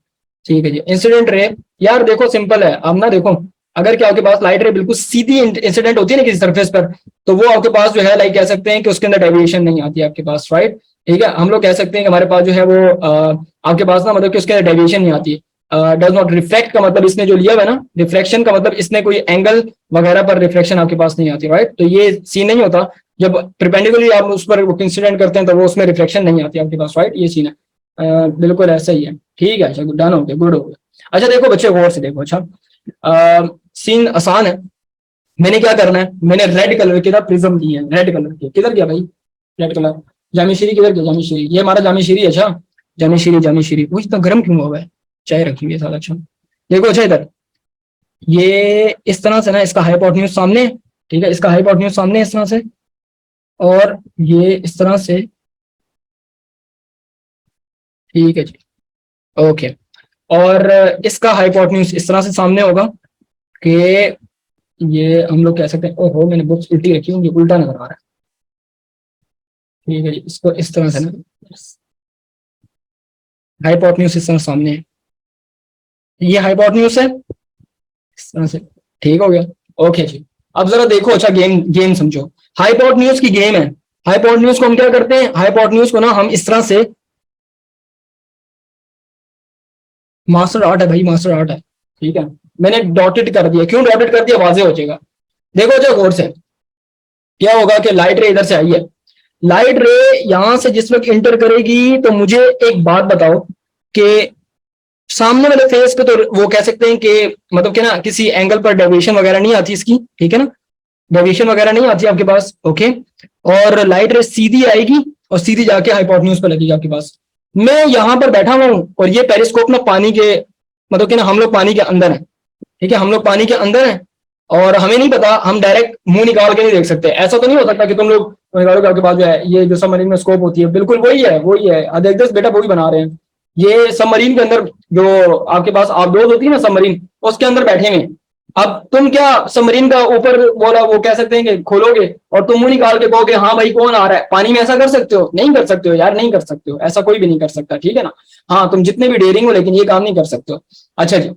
ठीक है जी, इंसिडेंट रे, यार देखो सिंपल है, आमना देखो, अगर क्या आपके पास लाइट रे बिल्कुल सीधी इंसिडेंट होती है ना किसी सरफेस पर, तो वो आपके पास जो है लाइक कह सकते हैं कि उसके अंदर डेविएशन नहीं आती है आपके पास, राइट। ठीक है, हम लोग कह सकते हैं कि हमारे पास जो है वो आपके पास ना मतलब कि उसके अंदर डेविएशन नहीं आती, डज नॉट रिफ्लेक्ट का मतलब इसने जो लिया हुआ है ना, रिफ्लेक्शन का मतलब इसने कोई एंगल वगैरह पर रिफ्लेक्शन आपके पास नहीं आती, राइट। तो ये सीन नहीं होता, जब परपेंडिकुलरली आप उस पर इंसिडेंट करते हैं तो वो उसमें रिफ्लेक्शन नहीं आती आपके पास, राइट, ये सीन है। बिल्कुल ऐसा ही है, ठीक है, अच्छा डन हो गया, गुड हो गया। अच्छा देखो बच्चे गौर से देखो, अच्छा सीन आसान है। मैंने क्या करना है, मैंने रेड कलर के ना प्रिज्म दिए हैं, रेड कलर के, किधर गया भाई रेड कलर, जामीश्री किधर गया, जामीश्री ये हमारा जामीश्री, अच्छा जामीश्री, जामीश्री वो इतना गर्म क्यों हुआ है, चाय रखी हुई है सारा, अच्छा देखो अच्छा इधर, ये इस तरह से ना इसका हाइपोटेन्यूज सामने, ठीक है, इसका हाइपोटेन्यूज सामने इस तरह से, और ये इस तरह से, ठीक है जी, ओके। और इसका हाइपोटेन्यूज इस तरह से सामने होगा कि ये हम लोग कह सकते हैं, ओहो मैंने बुक्स उल्टी रखी होंगी, उल्टा नजर आ रहा है, ठीक है जी, इसको इस तरह से ना, हाइपोटेन्यूज इस तरह सामने है, ये हाइपोटेन्यूज है इस तरह से, ठीक हो गया, ओके जी। अब जरा देखो अच्छा, गेम गेम समझो, हाइपोटेन्यूज की गेम है। हाइपोटेन्यूज को हम क्या करते हैं, हाइपोटेन्यूज को ना हम इस तरह से, मास्टर आर्ट है भाई, मास्टर आर्ट है, ठीक है। मैंने डॉटेड कर दिया, क्यों डॉटेड कर दिया, वाजे हो जाएगा। देखो जो गौर से, क्या होगा कि लाइट रे इधर से आई है, लाइट रे यहां से जिस वक्त इंटर करेगी तो मुझे एक बात बताओ कि सामने वाले फेस पे तो वो कह सकते हैं कि मतलब कि ना किसी एंगल पर डेविएशन वगैरह नहीं आती इसकी, ठीक है ना, डेविएशन वगैरह नहीं आती आपके पास, ओके। और लाइट रे सीधी आएगी और सीधी जाके हाइपोटेन्यूज पर लगेगी आपके पास। मैं यहां पर बैठा हुआ हूं और ये पेरिस्कोप ना पानी के, मतलब कि ना हम लोग पानी के अंदर हैं, ठीक है, हम लोग पानी के अंदर हैं, और हमें नहीं पता, हम डायरेक्ट मुंह निकाल के नहीं देख सकते, ऐसा तो नहीं हो सकता कि तुम लोग निकालोगे आपके पास जो है ये जो सबमरीन में स्कोप होती है, बिल्कुल वही है, वही है, देख दस बेटा वही बना रहे हैं, ये सबमरीन के अंदर जो आपके पास आबदोज होती है ना सबमरीन, उसके अंदर बैठे हुए हैं। अब तुम क्या सबमरीन का ऊपर बोला वो कह सकते हैं कि खोलोगे और तुम मुंह निकाल के कहोगे हाँ भाई कौन आ रहा है, पानी में ऐसा कर सकते हो, नहीं कर सकते हो यार, नहीं कर सकते हो, ऐसा कोई भी नहीं कर सकता, ठीक है ना। हाँ तुम जितने भी डेयरिंग हो लेकिन ये काम नहीं कर सकते हो। अच्छा जी,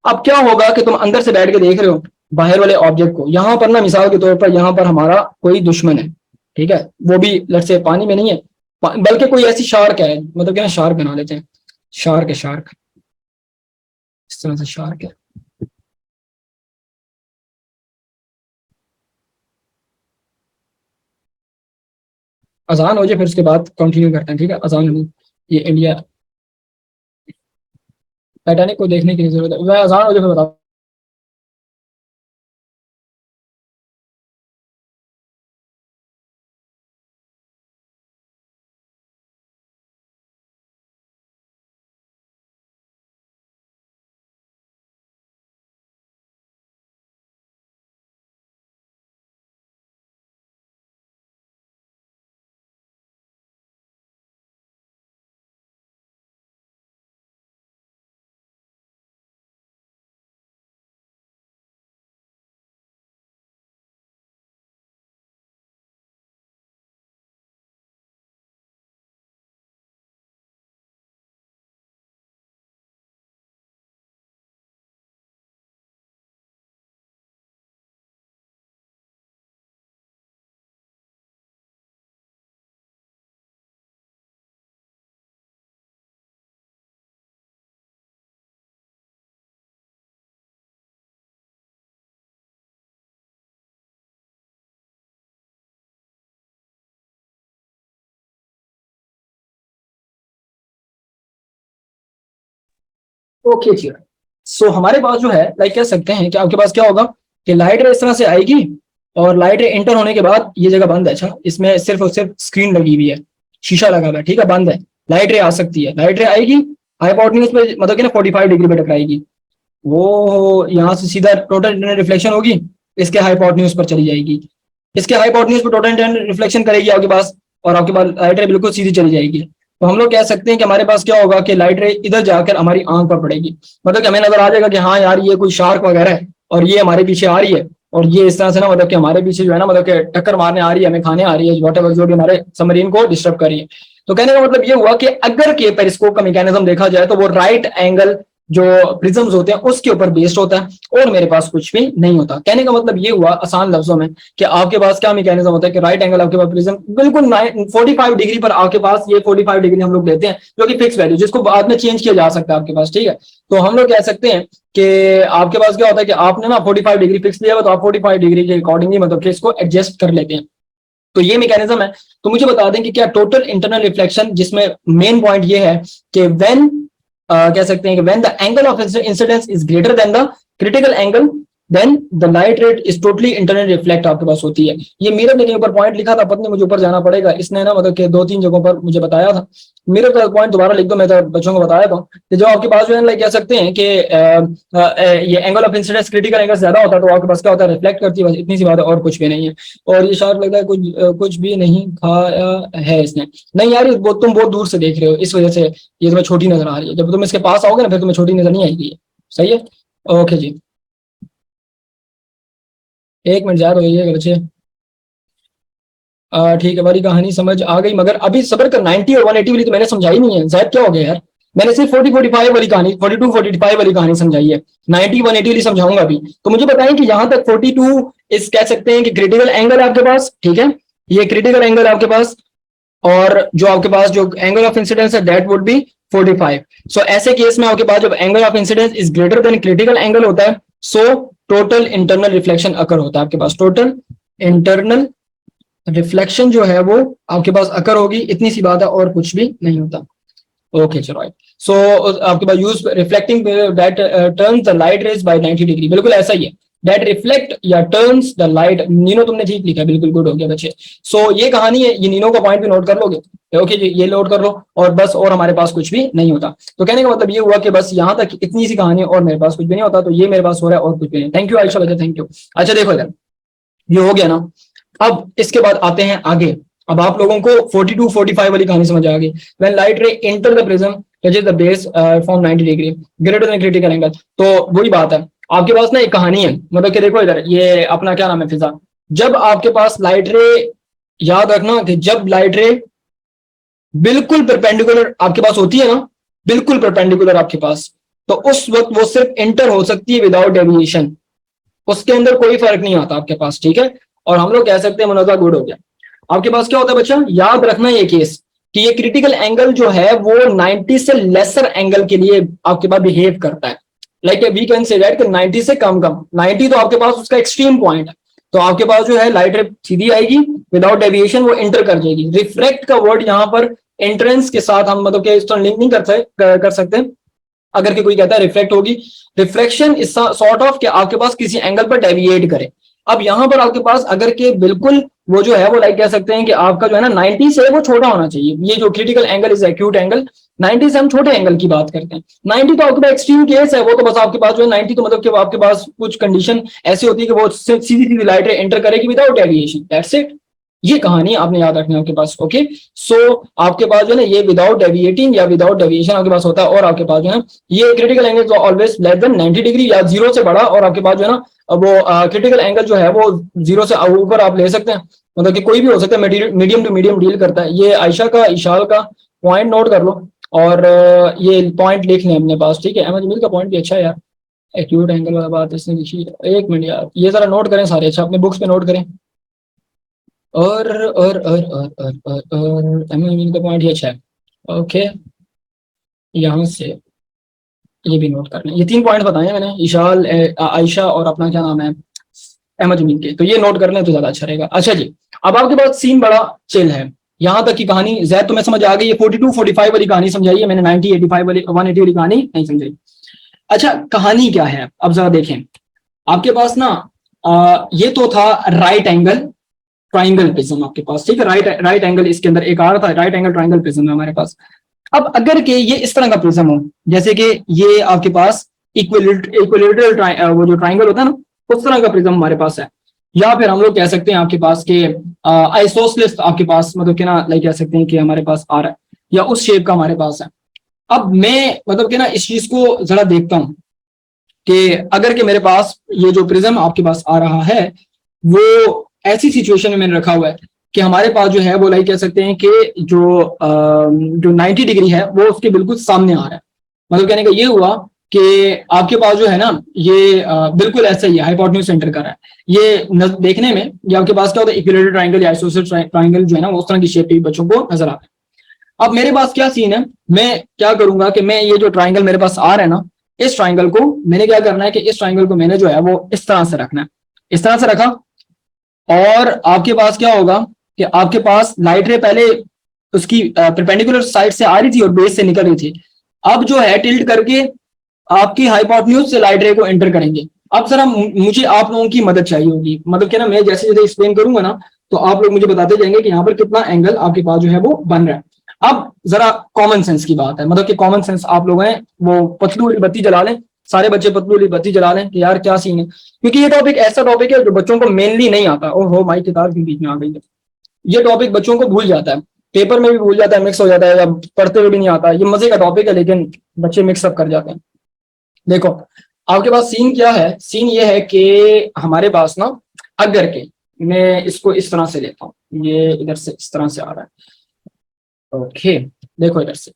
अब क्या होगा कि तुम अंदर से बैठ के देख रहे हो बाहर वाले ऑब्जेक्ट को, यहां पर ना मिसाल के तौर पर यहां पर हमारा कोई दुश्मन है, ठीक है, वो भी लट से पानी में नहीं है, बल्कि कोई ऐसी शार्क है, मतलब क्या शार्क बना लेते हैं, शार्क है शार्क, इस तरह से शार्क है। अजान हो जाए फिर उसके बाद कंटिन्यू करते हैं, ठीक है, अजान हो, ये इंडिया, टाइटैनिक को देखने की जरूरत है, वह अजान हो जाए फिर बता। ओके जी। सो हमारे पास जो है लाइक कह सकते हैं कि आपके पास क्या होगा कि लाइट रे इस तरह से आएगी और लाइट रे एंटर होने के बाद ये जगह बंद है। अच्छा, इसमें सिर्फ और सिर्फ स्क्रीन लगी हुई है, शीशा लगा हुआ है, ठीक है, बंद है। लाइट रे आ सकती है, लाइट रे आएगी, हाइपोटेन्यूज पे मतलब कि ना 45 डिग्री पे टकराएगी, वो यहाँ से सीधा टोटल इंटरनल रिफ्लेक्शन होगी, इसके हाइपोटेन्यूज पर चली जाएगी, इसके हाइपोटेन्यूज पर टोटल इंटरनल रिफ्लेक्शन करेगी आपके पास, और आपके पास लाइट रे बिल्कुल सीधी चली जाएगी। तो हम लोग कह सकते हैं कि हमारे पास क्या होगा कि लाइट रे इधर जाकर हमारी आंख पर पड़ेगी, मतलब कि हमें नजर आ जाएगा कि हाँ यार ये कोई शार्क वगैरह है और ये हमारे पीछे आ रही है, और ये इस तरह से ना मतलब कि हमारे पीछे जो है ना मतलब कि टक्कर मारने आ रही है, हमें खाने आ रही है, वॉटेवर जो भी हमारे सबमरीन को डिस्टर्ब कर रही है। तो कहने का मतलब ये हुआ कि अगर के पेरिस्कोप का मैकेनिज्म देखा जाए तो वो राइट एंगल जो प्रिज्म्स होते हैं उसके ऊपर बेस्ड होता है और मेरे पास कुछ भी नहीं होता। कहने का मतलब ये हुआ आसान लफ्जों में कि आपके पास क्या मैकेनिज्म होता है कि राइट एंगल आपके पास प्रिज्म बिल्कुल 45 डिग्री पर आपके पास, ये 45 डिग्री हम लोग लेते हैं जो कि फिक्स वैल्यू जिसको बाद में चेंज किया जा सकता है आपके पास, ठीक है। तो हम लोग कह सकते हैं कि आपके पास क्या होता है कि आपने ना 45 डिग्री फिक्स लिया हुआ, तो आप 45 डिग्री के अकॉर्डिंगली मतलब कि इसको एडजस्ट कर लेते हैं। तो ये मैकेनिज्म है। तो मुझे बता दें कि क्या टोटल इंटरनल रिफ्लेक्शन, जिसमें मेन पॉइंट ये है कि व्हेन कह सकते हैं कि when the angle of incidence is greater than the critical angle then the light ray is totally internal reflect आपके पास होती है। ये मिरर ने कहीं ऊपर पॉइंट लिखा था, पता नहीं मुझे ऊपर जाना पड़ेगा, इसने ना मतलब कि 2-3 जगहों पर मुझे बताया था। मिरर का पॉइंट दोबारा लिख दो, मैं तो बच्चों को बताया था कि जो आपके पास जो है लाइक कह सकते हैं कि ये angle of incidence critical angle ज्यादा होता है तो आपके पास क्या होता है, रिफ्लेक्ट करती है, बस इतनी सी बात है और कुछ भी नहीं है। और ये शार्क लगता है कुछ भी नहीं खाया है इसने। नहीं यार, तुम बहुत दूर से देख रहे हो इस वजह से ये तुम्हें छोटी नजर आ रही है, जब तुम इसके पास आओगे ना फिर तुम्हें छोटी नजर नहीं आएगी। सही है, ओके जी। 1 मिनट याद हो गई बच्चे। ठीक है, हमारी कहानी समझ आ गई, मगर अभी सबर कर, 90 और 180 वाली तो मैंने समझाई नहीं है, शायद क्या हो गया यार। मैंने सिर्फ 40-45 वाली कहानी, 42-45 वाली कहानी समझाई है, 90-180 वाली समझाऊंगा अभी। तो मुझे बताएं कि यहाँ तक 42 इस कह सकते हैं कि क्रिटिकल एंगल आपके पास, ठीक है, ये क्रिटिकल एंगल आपके पास, और जो आपके पास जो एंगल ऑफ इंसिडेंस है दैट वुड बी 45। सो ऐसे केस में आपके पास जब angle of incidence is greater than critical angle होता है, सो टोटल इंटरनल रिफ्लेक्शन अकर होता है आपके पास, टोटल इंटरनल रिफ्लेक्शन जो है वो आपके पास अकर होगी, इतनी सी बात है और कुछ भी नहीं होता। ओके चलो, सो आपके पास use reflecting that turns the light rays by 90 degree, बिल्कुल ऐसा ही है, दैट रिफ्लेक्ट या टर्न्स द लाइट। नीनो तुमने ठीक लिखा, बिल्कुल गुड हो गया बच्चे। सो ये कहानी है, ये नीनो का पॉइंट भी नोट कर लोगे, ओके जी, ये नोट कर लो, और बस और हमारे पास कुछ भी नहीं होता। तो कहने का मतलब ये हुआ कि बस यहाँ तक इतनी सी कहानी और मेरे पास कुछ भी नहीं होता, तो ये मेरे पास हो रहा है और कुछ भी नहीं। थैंक यू आयशा बच्चे, थैंक यू। अच्छा देखो इधर, ये हो गया ना। अब इसके बाद आते हैं आगे। अब आप लोगों को 42-45 वाली कहानी समझ आ गई। व्हेन लाइट रे enter the prism touches the base from 90 degree greater than critical angle, तो वही बात है, आपके पास ना एक कहानी है, मतलब कि देखो इधर, ये अपना क्या नाम है, फिजा। जब आपके पास लाइट रे, याद रखना कि जब लाइट रे बिल्कुल परपेंडिकुलर आपके पास होती है ना, बिल्कुल परपेंडिकुलर आपके पास, तो उस वक्त वो सिर्फ एंटर हो सकती है विदाउट डेविएशन, उसके अंदर कोई फर्क नहीं आता आपके पास, ठीक है। और हम लोग कह सकते हैं मुनाजा गुड हो गया। आपके पास क्या होता है बच्चा, याद रखना ये केस कि ये क्रिटिकल एंगल जो है वो 90 से लेसर एंगल के लिए आपके पास बिहेव करता है। Like we can say that कि 90 से कम कम, 90 तो आपके पास उसका एक्सट्रीम पॉइंट है, तो आपके पास जो है लाइट रे सीधी आएगी विदाउट डेविएशन, वो एंटर कर जाएगी। रिफ्लेक्ट का वर्ड यहाँ पर एंट्रेंस के साथ हम मतलब कि लिंक नहीं कर सकते। अगर कि कोई कहता है रिफ्लेक्ट होगी, रिफ्लेक्शन इज सॉर्ट ऑफ कि आपके पास किसी एंगल पर डेविएट करे। अब यहां पर आपके पास अगर के बिल्कुल वो जो है वो लाइक कह सकते हैं कि आपका जो है ना 90 से वो छोटा होना चाहिए, ये जो critical angle is acute angle, 90 से हम छोटे एंगल की बात करते हैं। 90 तो आपके पास एक्सट्रीम केस है, वो तो बस आपके पास जो है 90 तो मतलब कि आपके पास कुछ कंडीशन ऐसी होती है कि वो सीधी सीधी लाइट एंटर करेगी विदाउट डेविएशन, दैट्स इट। ये कहानी आपने याद रखनी है आपके पास, ओके। सो आपके पास जो है ना ये विदाउट डेविएटिंग या विदाउट डेविएशन आपके पास होता है, और आपके पास जो है ये critical angle always less than 90 degree या 0 से बड़ा, और आपके पास जो है ना वो क्रिटिकल एंगल जो है वो 0 से ऊपर आप ले सकते हैं, मतलब कि कोई भी हो सकता है, मीडियम टू मीडियम डील करता है। ये आयशा का, इशाल का पॉइंट नोट कर लो, और ये पॉइंट लिख लें अपने पास, ठीक है। अहमद जमील का पॉइंट भी अच्छा है यार, एक्यूट एंगल वाला बात इसने लिखी है। 1 मिनट यार, ये जरा नोट करें सारे, अच्छा अपने बुक्स पे नोट करें। और अहमद जमील का पॉइंट ही अच्छा है, ओके। यहाँ से ये भी नोट कर लें, ये 3 पॉइंट बताए मैंने, इशाल, आयशा और अपना क्या नाम है, अहमद जमील के, तो ये नोट कर लें तो ज्यादा अच्छा रहेगा। अच्छा जी, अब आपके पास सीन बड़ा चिल है, यहाँ तक की कहानी जैद तुम्हें समझ आ गई। ये 42-45 वाली कहानी समझाई है मैंने, 90-85 वाली 180 वाली कहानी नहीं समझाई। अच्छा, कहानी क्या है अब जरा देखें। आपके पास ना ये तो था राइट एंगल ट्राइंगल प्रिज्म आपके पास, ठीक है। राइट एंगल इसके अंदर एक आ रहा था, राइट एंगल ट्राइंगल प्रिज्म है हमारे पास। अब अगर के ये इस तरह का प्रिज्म हो, जैसे कि ये आपके पास इक्विलेटरल वो जो ट्राइंगल होता है ना, उस तरह का प्रिज्म हमारे पास है। या फिर हम लोग कह सकते हैं आपके पास के आइसोसेलेस आपके पास मतलब कि ना लाइक कह सकते हैं कि हमारे पास आ रहा है, या उस शेप का हमारे पास है। अब मैं मतलब कि ना इस चीज को जरा देखता हूं कि अगर के मेरे पास ये जो प्रिज्म आपके पास आ रहा है, वो ऐसी सिचुएशन में मैंने रखा हुआ है कि हमारे पास जो है वो लाइक कह सकते हैं कि जो 90 डिग्री है वो उसके बिल्कुल सामने आ रहा है। मतलब कहने का ये हुआ कि आपके पास जो है ना ये बिल्कुल ऐसा ही है, हाइपोटेन्यूज सेंटर कर रहा है। ये देखने में ये आपके पास क्या होता है, इक्विलेटरल ट्राइंगल या आइसोसेलेस ट्राइंगल जो है ना उस तरह की शेप भी बच्चों को नजर आता है। अब मेरे पास क्या सीन है, मैं क्या करूंगा कि मैं ये जो ट्राइंगल मेरे पास आ रहा है ना, इस ट्राइंगल को मैंने क्या करना है कि इस ट्राइंगल को मैंने जो है वो इस तरह से रखना है। इस तरह से रखा, और आपके पास क्या होगा कि आपके पास लाइट रे पहले उसकी परपेंडिकुलर साइड से आ रही थी और बेस से निकल रही थी। अब जो है टिल्ट करके आपकी हाइपोटेन्यूज से लाइट रे को एंटर करेंगे। अब सर मुझे आप लोगों की मदद चाहिए होगी, मतलब क्या ना मैं जैसे जैसे एक्सप्लेन करूंगा ना तो आप लोग मुझे बताते जाएंगे कि यहाँ पर कितना एंगल आपके पास जो है वो बन रहा है। अब जरा कॉमन सेंस की बात है, मतलब कि कॉमन सेंस आप लोग हैं वो पतलू वाली बत्ती जला लें, सारे बच्चे पतलू वाली बत्ती जला लें कि यार क्या सीन है, क्योंकि ये टॉपिक ऐसा टॉपिक है जो बच्चों को मेनली नहीं आता। ओहो माई किताब के बीच में आ गई है। ये टॉपिक बच्चों को भूल जाता है, पेपर में भी भूल जाता है, मिक्स हो जाता है, या पढ़ते हुए भी नहीं आता। ये मजे का टॉपिक है लेकिन बच्चे मिक्सअप कर जाते हैं। देखो आपके पास सीन क्या है, सीन ये है कि हमारे पास ना अगर के मैं इसको इस तरह से लेता हूँ, ये इधर से इस तरह से आ रहा है। ओके देखो इधर से,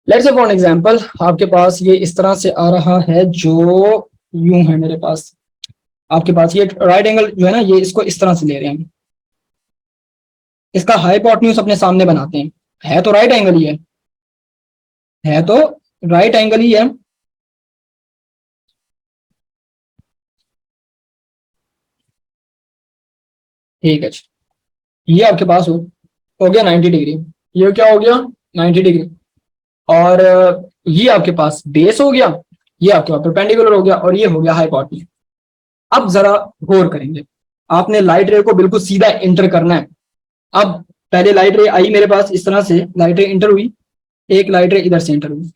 लेट्स से फॉर एग्जांपल आपके पास ये इस तरह से आ रहा है, जो यूं है मेरे पास। आपके पास ये राइट एंगल जो है ना, ये इसको इस तरह से ले रहे हैं, इसका हाइपोटेन्यूज अपने सामने बनाते हैं। है तो राइट एंगल ही है तो राइट एंगल ही है। ठीक है, ये आपके पास हो गया 90 डिग्री। ये क्या हो गया 90 डिग्री। और ये आपके पास बेस हो गया, ये आपके पास परपेंडिकुलर हो गया, और ये हो गया हाइपोटेन्यूज। अब जरा गौर करेंगे, आपने लाइट रे को बिल्कुल सीधा एंटर करना है। अब पहले लाइट रे आई मेरे पास इस तरह से, लाइट रे इंटर हुई, एक लाइट रे इधर से इंटर हुई।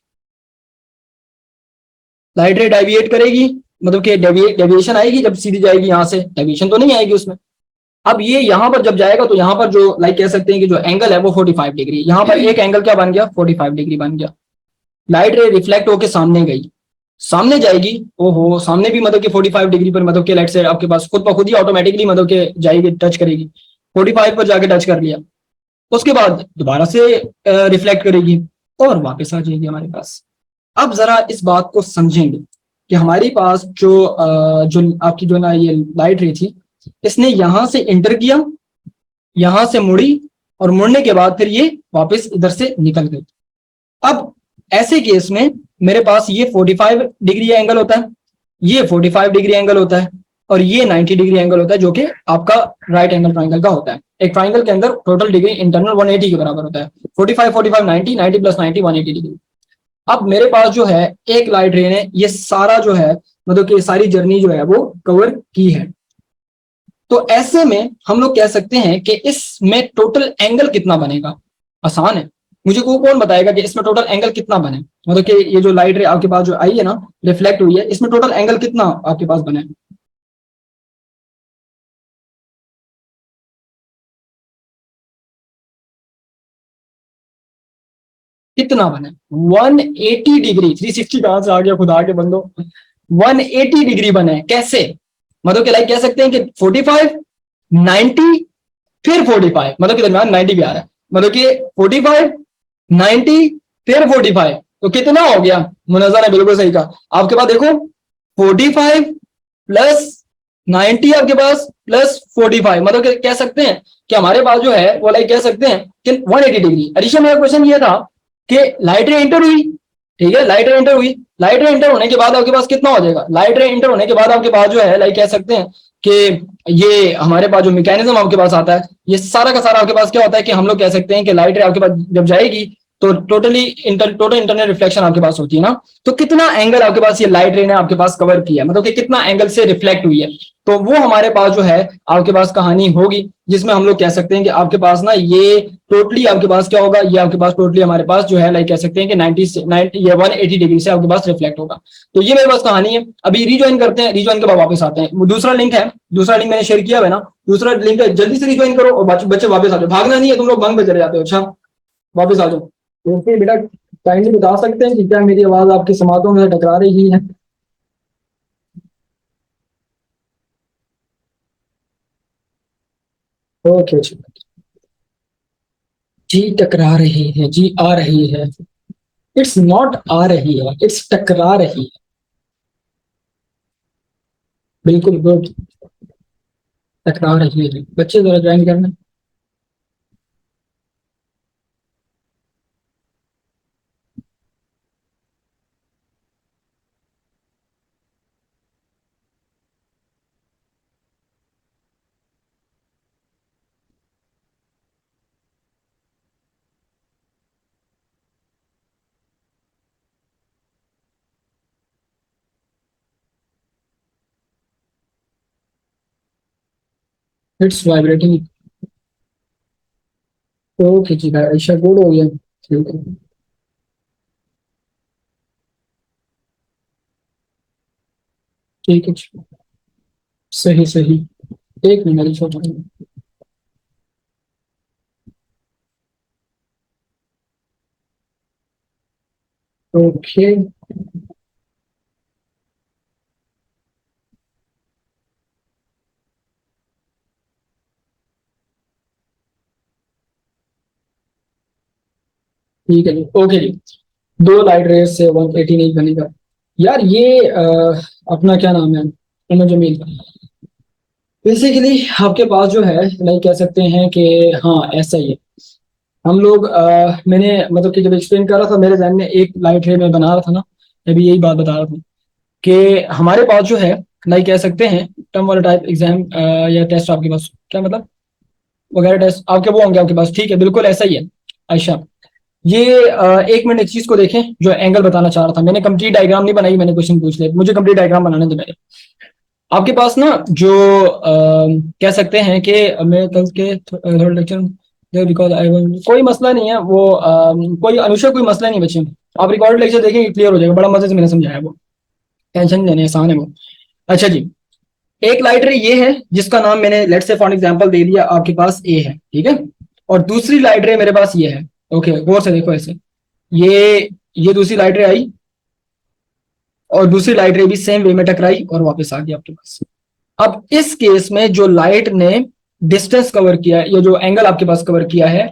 लाइट रे डेविएट करेगी, मतलब कि डेविएशन आएगी जब सीधी जाएगी, यहां से डेविएशन तो नहीं आएगी उसमें। अब ये यहां पर जब जाएगा तो यहां पर जो लाइक कह सकते हैं कि जो एंगल है वो 45 डिग्री, यहां पर एक एंगल क्या बन गया 45 डिग्री बन गया। लाइट रे रिफ्लेक्ट होकर सामने गई, सामने जाएगी, ओहो सामने भी मतलब कि 45 डिग्री पर, मतलब कि लाइट से आपके पास खुद ब खुद ही ऑटोमेटिकली मतलब कि जाएगी, टच करेगी। 45 पर जाके टच कर लिया, उसके बाद दोबारा से रिफ्लेक्ट करेगी और वापस आ जाएगी हमारे पास। अब जरा इस बात को समझेंगे कि हमारे पास जो आपकी जो ना ये लाइट रे थी, इसने यहां से इंटर किया, यहां से मुड़ी, और मुड़ने के बाद फिर ये वापस इधर से निकल गई। अब ऐसे केस में मेरे पास ये 45 डिग्री एंगल होता है, ये 45 डिग्री एंगल होता है, और ये 90 डिग्री एंगल होता है, जो कि आपका राइट एंगल ट्राइंगल का होता है। एक ट्राइंगल के अंदर टोटल डिग्री इंटरनल 180 के बराबर होता है। 45 45 90, 90 प्लस 90 180 डिग्री। अब मेरे पास जो है एक लाइट रे ने ये सारा जो है मतलब कि सारी जर्नी जो है वो कवर की है। तो ऐसे में हम लोग कह सकते हैं कि इसमें टोटल एंगल कितना बनेगा। आसान है, मुझे को कौन बताएगा कि इसमें टोटल एंगल कितना बने, मतलब कि ये जो लाइट रे आपके पास जो आई है ना, रिफ्लेक्ट हुई है, इसमें टोटल एंगल कितना आपके पास बने। कितना बने 180 डिग्री। 360 कहां से आ गया खुदा के बंदो, 180 डिग्री बने कैसे, मतलब कि लाइक कह सकते हैं कि 45 90 फिर 45, मतलब कि दरम्यान 90 भी आ रहा है, मतलब कि 45 90 फिर 45, तो कितना हो गया। मुनज़्ज़र है, बिल्कुल सही कहा। आपके पास देखो 45 प्लस 90 आपके पास प्लस 45, मतलब कि कह सकते हैं कि हमारे पास जो है वो लाइक कह सकते हैं कि 180 डिग्री। एडिशन मेरा क्वेश्चन ये था कि लाइट रे इंटर हुई, ठीक है, लाइट रे इंटर हुई, लाइट रे इंटर होने के बाद आपके पास कितना हो जाएगा, लाइट रे इंटर होने के बाद आपके पास जो है लाइक कह सकते हैं कि ये हमारे पास जो मैकेनिज्म आपके पास आता है, ये सारा का सारा आपके पास क्या होता है कि हम लोग कह सकते हैं कि लाइट रे आपके पास जब जाएगी तो टोटल इंटरनल रिफ्लेक्शन आपके पास होती है ना, तो कितना एंगल आपके पास ये लाइट रे ने आपके पास कवर किया, मतलब कि कितना एंगल से रिफ्लेक्ट हुई है, तो वो हमारे पास जो है आपके पास कहानी होगी, जिसमें हम लोग कह सकते हैं कि आपके पास ना ये टोटली आपके पास क्या होगा, ये आपके पास टोटली हमारे पास जो है लाइक कह सकते हैं कि 90 या 180 डिग्री से आपके पास रिफ्लेक्ट होगा। तो ये मेरे पास कहानी है। अभी रिज्वाइन करते हैं, रिज्वाइन के बाद वापस आते हैं। वो दूसरा लिंक है, दूसरा लिंक मैंने शेयर किया है ना, दूसरा लिंक है, जल्दी से रिज्वाइन करो और बच्चे वापस आ जाओ, भागना नहीं है, तुम लोग बंक पे चले जाते हो। अच्छा वापस आ जाओ। तो फिर बेटा काइंडली बता सकते हैं कि क्या मेरी आवाज आपकी समातों में टकरा रही है? ओके जी, टकरा रही है जी, आ रही है। इट्स नॉट आ रही है, इट्स टकरा रही है। बिल्कुल गुड, टकरा रही है। बच्चे जरा ज्वाइन करना। It's vibrating. ओके जी भाई, ऐसा गुड हो गया। ठीक है, ठीक है जी। सही सही। एक मिनट छोटा। ओके ठीक है जी, ओके जी। दो लाइट रेस से 180 नहीं बनेगा यार, ये अपना क्या नाम है, उमर जमील। बेसिकली आपके पास जो है लाइक कह सकते हैं कि हाँ ऐसा ही है। हम लोग मैंने मतलब कि जब एक्सप्लेन कर रहा था, मेरे जहन में एक लाइट रे में बना रहा था ना, मैं भी यही बात बता रहा था कि हमारे पास जो है लाइक कह सकते हैं टर्म वाला टाइप एग्जाम या टेस्ट आपके पास क्या मतलब वगैरह टेस्ट आपके वो होंगे आपके पास, ठीक है बिल्कुल ऐसा ही है। अच्छा ये एक मिनट इस चीज को देखें, जो एंगल बताना चाह रहा था, मैंने कंप्लीट डायग्राम नहीं बनाई, मैंने क्वेश्चन पूछ लिया, मुझे कंप्लीट डायग्राम बनाने दे पहले। आपके पास ना जो कह सकते हैं कि मैं कल के थर्ड लेक्चर बिकॉज आई कोई मसला नहीं है वो कोई अनुषा कोई मसला नहीं बच्चे, आप रिकॉर्ड लेक्चर देखेंगे क्लियर हो जाएगा, बड़ा मजे से मैंने समझाया वो, टेंशन नहीं लेने, आसान है वो। अच्छा जी, एक लाइटरी ये है जिसका नाम मैंने लेट्स से फॉर एग्जांपल दे दिया, आपके पास ए है, ठीक है, और दूसरी लाइटरी मेरे पास ये है। ओके गौर से देखो ऐसे, ये दूसरी लाइटरी आई और दूसरी लाइटरी भी सेम वे में टकराई और वापस आ गई आपके पास। अब इस केस में जो लाइट ने डिस्टेंस कवर किया है या जो एंगल आपके पास कवर किया है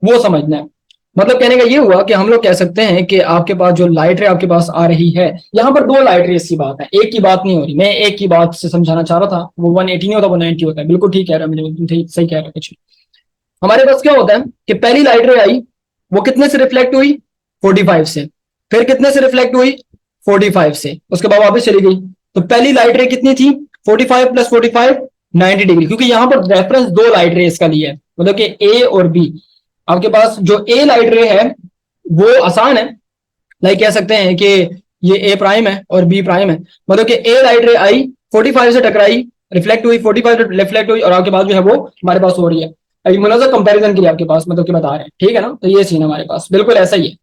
वो समझना है। मतलब कहने का ये हुआ कि हम लोग कह सकते हैं कि आपके पास जो लाइट रे आपके पास आ रही है, यहाँ पर दो लाइट रेस की बात है, एक की बात नहीं हो रही, मैं एक की बात से समझाना चाह रहा था, वो 180 नहीं होता, वो 90 होता है, बिल्कुल ठीक कह रहा है, मुझे सही कह रहा है कुछ। हमारे पास क्या होता है कि पहली लाइट रे आई, वो कितने से रिफ्लेक्ट हुई, 45 से, फिर कितने से रिफ्लेक्ट हुई, 45 से, उसके बाद वापस चली गई। तो पहली लाइट रे कितनी थी, 45 प्लस 45, 90 डिग्री, क्योंकि यहां पर रेफरेंस दो लाइट रेस का लिया है, मतलब कि ए और बी। आपके पास जो ए लाइट रे है वो आसान है, लाइक कह सकते हैं कि ये ए प्राइम है और बी प्राइम है, मतलब कि ए लाइट रे आई, 45 से टकराई, रिफ्लेक्ट हुई, 45 रिफ्लेक्ट हुई और आपके पास जो है वो हमारे पास हो रही है। अभी मुनाज़ा कंपैरिजन के लिए आपके पास मतलब कि बता रहे हैं, ठीक है ना, तो ये सीन हमारे पास बिल्कुल ऐसा ही है।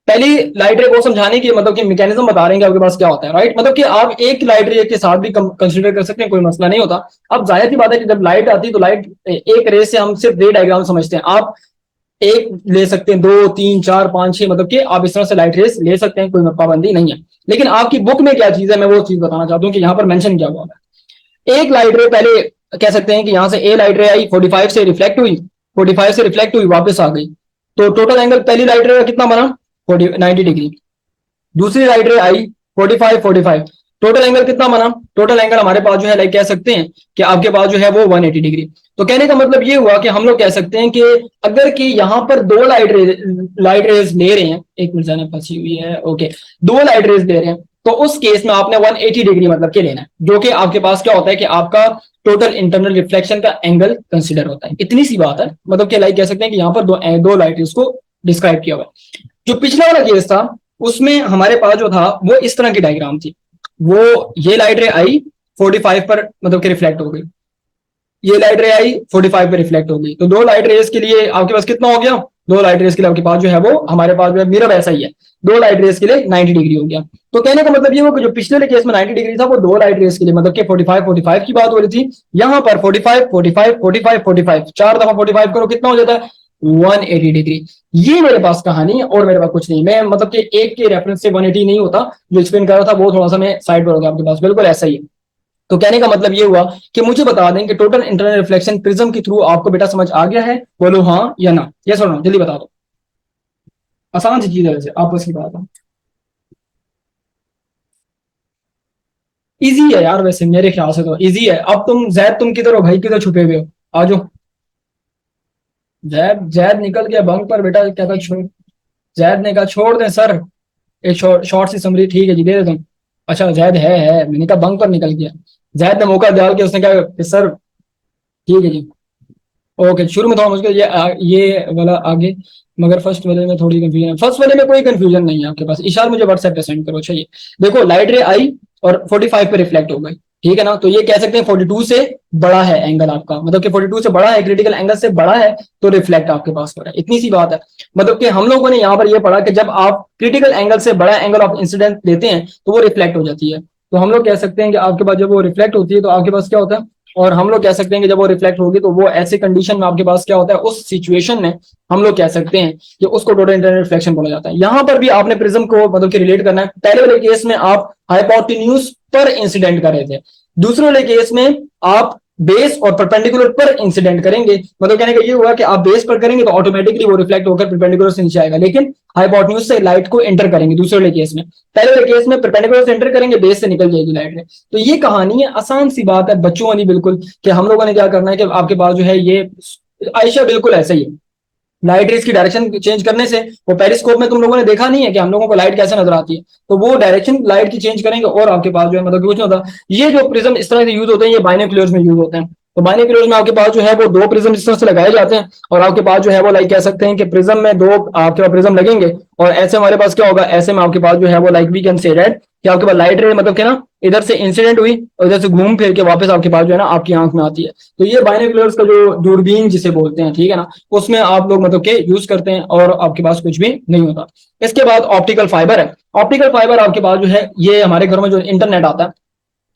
पहली लाइट रे को समझाने की मतलब कि मैकेनिज्म बता रहे हैं कि आपके पास क्या होता है, राइट, मतलब कि आप एक लाइट रे के साथ भी कंसीडर कर सकते हैं, कोई मसला नहीं होता। अब जाहिर सी बात है कि जब लाइट आती है तो लाइट एक रे से हम सिर्फ रे डायग्राम समझते हैं, आप एक ले सकते हैं, दो तीन चार पांच छह, मतलब कि आप इस तरह से लाइट रेस ले सकते हैं, कोई पाबंदी नहीं है। लेकिन आपकी बुक में क्या चीज है मैं वो चीज बताना चाहता हूँ कि यहाँ पर मेंशन क्या हुआ है। एक लाइट रे पहले कह सकते हैं कि यहाँ से ए लाइट रे आई, 45 से रिफ्लेक्ट हुई, 45 से रिफ्लेक्ट हुई वापस आ गई, तो टोटल एंगल पहली लाइट रे का कितना बना, 90 डिग्री। दूसरी लाइट रे आई, 45 45, टोटल एंगल कितना बना, टोटल एंगल हमारे पास जो है लाइक कह सकते हैं कि आपके पास जो है वो 180 डिग्री। तो कहने का मतलब ये हुआ कि हम लोग कह सकते हैं कि अगर कि यहाँ पर दो लाइट रेज ले रहे हैं, एक मिनट जाने फंसी हुई है, ओके, दो लाइट रेज ले रहे हैं, तो उस केस में आपने 180 डिग्री मतलब के लेना है, जो कि आपके पास क्या होता है कि आपका टोटल इंटरनल रिफ्लेक्शन का एंगल कंसिडर होता है। इतनी सी बात है, मतलब कि लाइक कह सकते हैं कि यहाँ पर दो लाइट रेज को डिस्क्राइब किया हुआ है। जो पिछला वाला केस था उसमें हमारे पास जो था वो इस तरह की डायग्राम थी, वो ये लाइट रे आई 45 पर मतलब कि रिफ्लेक्ट हो गई, ये लाइट रे आई 45 पे रिफ्लेक्ट हो गई, तो दो लाइट रेस के लिए आपके पास कितना हो गया, दो लाइट रेस के लिए आपके पास जो है वो हमारे पास जो है मिरर ऐसा ही है, दो लाइट रेस के लिए 90 डिग्री हो गया। तो कहने का मतलब ये हुआ कि जो पिछले केस में 90 डिग्री था वो दो लाइट रेस के लिए मतलब कि 45 की बात हो रही थी, यहां पर 45 45 45 45 चार दफा 45 करो कितना हो जाता है 180 डिग्री। ये मेरे पास कहानी है और मेरे पास कुछ नहीं, मैं मतलब कि एक के रेफरेंस से 180 नहीं होता, जो एक्सप्लेन कर रहा था वो थोड़ा सा मैं साइड पर हो गया आपके पास, बिल्कुल ऐसा ही है। तो कहने का मतलब ये हुआ कि मुझे बता दें कि टोटल इंटरनल रिफ्लेक्शन प्रिज्म के थ्रू आपको बेटा समझ आ गया है, बोलो हाँ या ना, यस और नो, जल्दी बता दो। आसान सी चीज है वैसे, आपस की बात है, इजी है यार वैसे मेरे ख्याल से तो इजी है। अब तुम जैद तुम किधर हो भाई, किधर छुपे हुए हो, आ जाओ। जैद जैद निकल गया बंक पर बेटा, कहता छोड़, जैद ने कहा छोड़ दें सर, एक शॉर्ट सी समरी, ठीक है जी दे दे तुम। अच्छा जैद है, मैंने कहा बंक पर निकल गया, जैद ने मौका डाल के उसने कहा कि सर ठीक है जी। ओके शुरू में थोड़ा मुश्किल ये वाला आगे, मगर फर्स्ट वाले में थोड़ी कंफ्यूजन है, फर्स्ट वाले में कोई कंफ्यूजन नहीं है आपके पास, इशार मुझे व्हाट्सएप पे सेंड करो। चाहिए देखो लाइट रे आई और 45 पे रिफ्लेक्ट हो गई, ठीक है ना, तो ये कह सकते हैं 42 से बड़ा है एंगल आपका, मतलब कि 42 से बड़ा है, क्रिटिकल एंगल से बड़ा है, तो रिफ्लेक्ट आपके पास हो रहा है, इतनी सी बात है। मतलब कि हम लोगों ने यहाँ पर ये पढ़ा कि जब आप क्रिटिकल एंगल से बड़ा एंगल ऑफ इंसिडेंट लेते हैं तो वो रिफ्लेक्ट हो जाती है, तो हम लोग कह सकते हैं कि आपके पास जब वो रिफ्लेक्ट होती है तो आपके पास क्या होता है, और हम लोग कह सकते हैं कि जब वो रिफ्लेक्ट होगी तो वो ऐसे कंडीशन में आपके पास क्या होता है, उस सिचुएशन में हम लोग कह सकते हैं कि उसको टोटल इंटरनल रिफ्लेक्शन बोला जाता है। यहां पर भी आपने प्रिज्म को मतलब कि रिलेट करना है, पहले वाले केस में आप हाइपोटेन्यूज पर इंसिडेंट कर रहे थे, दूसरे वाले केस में आप बेस और परपेंडिकुलर पर इंसिडेंट करेंगे, मतलब कहने का ये हुआ कि आप बेस पर करेंगे तो ऑटोमेटिकली वो रिफ्लेक्ट होकर परपेंडिकुलर से नीचे आएगा, लेकिन हाइपोटेन्यूज से लाइट को एंटर करेंगे दूसरे वाले केस में, पहले वाले केस में परपेंडिकुलर से एंटर करेंगे, बेस से निकल जाएगी लाइट में। तो ये कहानी है, आसान सी बात है बच्चों वाली बिल्कुल, कि हम लोगों ने क्या करना है कि आपके पास जो है ये आयशा बिल्कुल ऐसा ही है, लाइट रेस की डायरेक्शन चेंज करने से, वो पेरिस्कोप में तुम लोगों ने देखा नहीं है कि हम लोगों को लाइट कैसे नजर आती है, तो वो डायरेक्शन लाइट की चेंज करेंगे और आपके पास जो है मतलब कुछ नहीं होता। ये जो प्रिज्म इस तरह से यूज होते हैं ये बाइनोक्यूलर्स में यूज होते हैं, तो बाइनोक्यूलर्स में आपके पास जो है वो दो प्रिज्म इस तरह से लगाए जाते हैं, और आपके पास जो है वो लाइक कह सकते हैं कि प्रिज्म में दो आपके पास प्रिज्म लगेंगे, और ऐसे हमारे पास क्या होगा, ऐसे में आपके पास जो है वो like we can say that कि आपके पास लाइट रे मतलब कि ना इधर से इंसिडेंट हुई और इधर से घूम फिर के वापस आपके पास जो है ना आपकी आंख में आती है, तो ये बाइनोक्यूलर्स का जो दूरबीन जिसे बोलते हैं, ठीक है ना, उसमें आप लोग मतलब के यूज करते हैं और आपके पास कुछ भी नहीं होता। इसके बाद ऑप्टिकल फाइबर है, ऑप्टिकल फाइबर आपके पास जो है ये हमारे घर में जो इंटरनेट आता है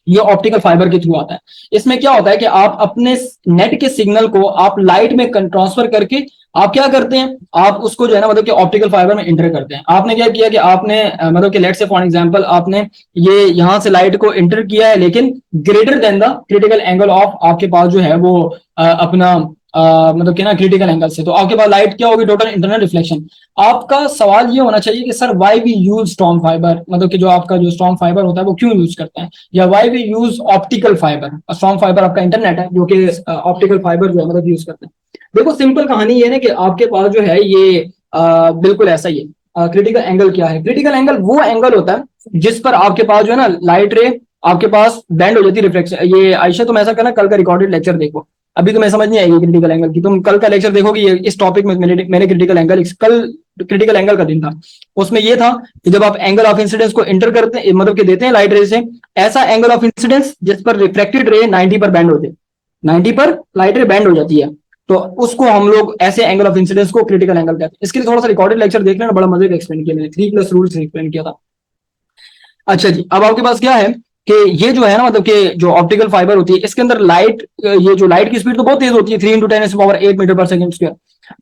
ये ऑप्टिकल फाइबर के थ्रू आता है। इसमें क्या होता है कि आप अपने नेट के सिग्नल को आप लाइट में ट्रांसफर करके आप क्या करते हैं, आप उसको जो है ना मतलब कि ऑप्टिकल फाइबर में इंटर करते हैं। आपने क्या किया कि आपने मतलब कि लेट से फॉर एग्जांपल आपने ये यहां से लाइट को इंटर किया है, लेकिन greater than the critical angle of आपके पास जो है वो अपना मतलब कि ना क्रिटिकल एंगल से, तो आपके पास लाइट क्या होगी, टोटल इंटरनल रिफ्लेक्शन। आपका सवाल ये होना चाहिए कि sir why we use strong fibre, मतलब कि जो आपका जो स्ट्रॉन्ग फाइबर होता है वो क्यों यूज करते हैं, या why we use optical fibre, strong fibre आपका इंटरनेट है जो कि ऑप्टिकल फाइबर जो है मतलब यूज करते हैं। देखो सिंपल कहानी ये है ना कि आपके पास जो है ये बिल्कुल ऐसा ही है। क्रिटिकल एंगल क्या है, क्रिटिकल एंगल वो एंगल होता है जिस पर आपके पास जो है ना लाइट रे आपके पास बैंड हो जाती है रिफ्लेक्शन। ये आयशा तुम ऐसा करना, कल का रिकॉर्डेड लेक्चर देखो, अभी तुम्हें समझ नहीं आएगी क्रिटिकल एंगल की, तुम कल का लेक्चर देखोगे ये इस टॉपिक में मैंने क्रिटिकल एंगल, कल क्रिटिकल एंगल का दिन था, उसमें ये था कि जब आप एंगल ऑफ इंसिडेंस को इंटर करते हैं मतलब कि देते हैं लाइट रे से, ऐसा एंगल ऑफ इंसिडेंस जिस पर रिफ्लेक्टेड रे 90 पर बैंड होते हैं, 90 पर लाइट रे बैंड हो जाती है, तो उसको हम लोग ऐसे एंगल ऑफ इंसिडेंस को क्रिटिकल एंगल कहते हैं। इसके लिए थोड़ा सा रिकॉर्डेड लेक्चर देख लेना, बड़ा मजे का एक्सप्लेन किया मैंने, 3+ रूल्स एक्सप्लेन किया था। अच्छा जी, अब आपके पास क्या है कि ये जो है ना मतलब कि जो ऑप्टिकल फाइबर होती है इसके अंदर लाइट, ये जो लाइट की स्पीड तो बहुत तेज होती है, 3 × 10⁸ मीटर पर सेकंड स्क्वायर।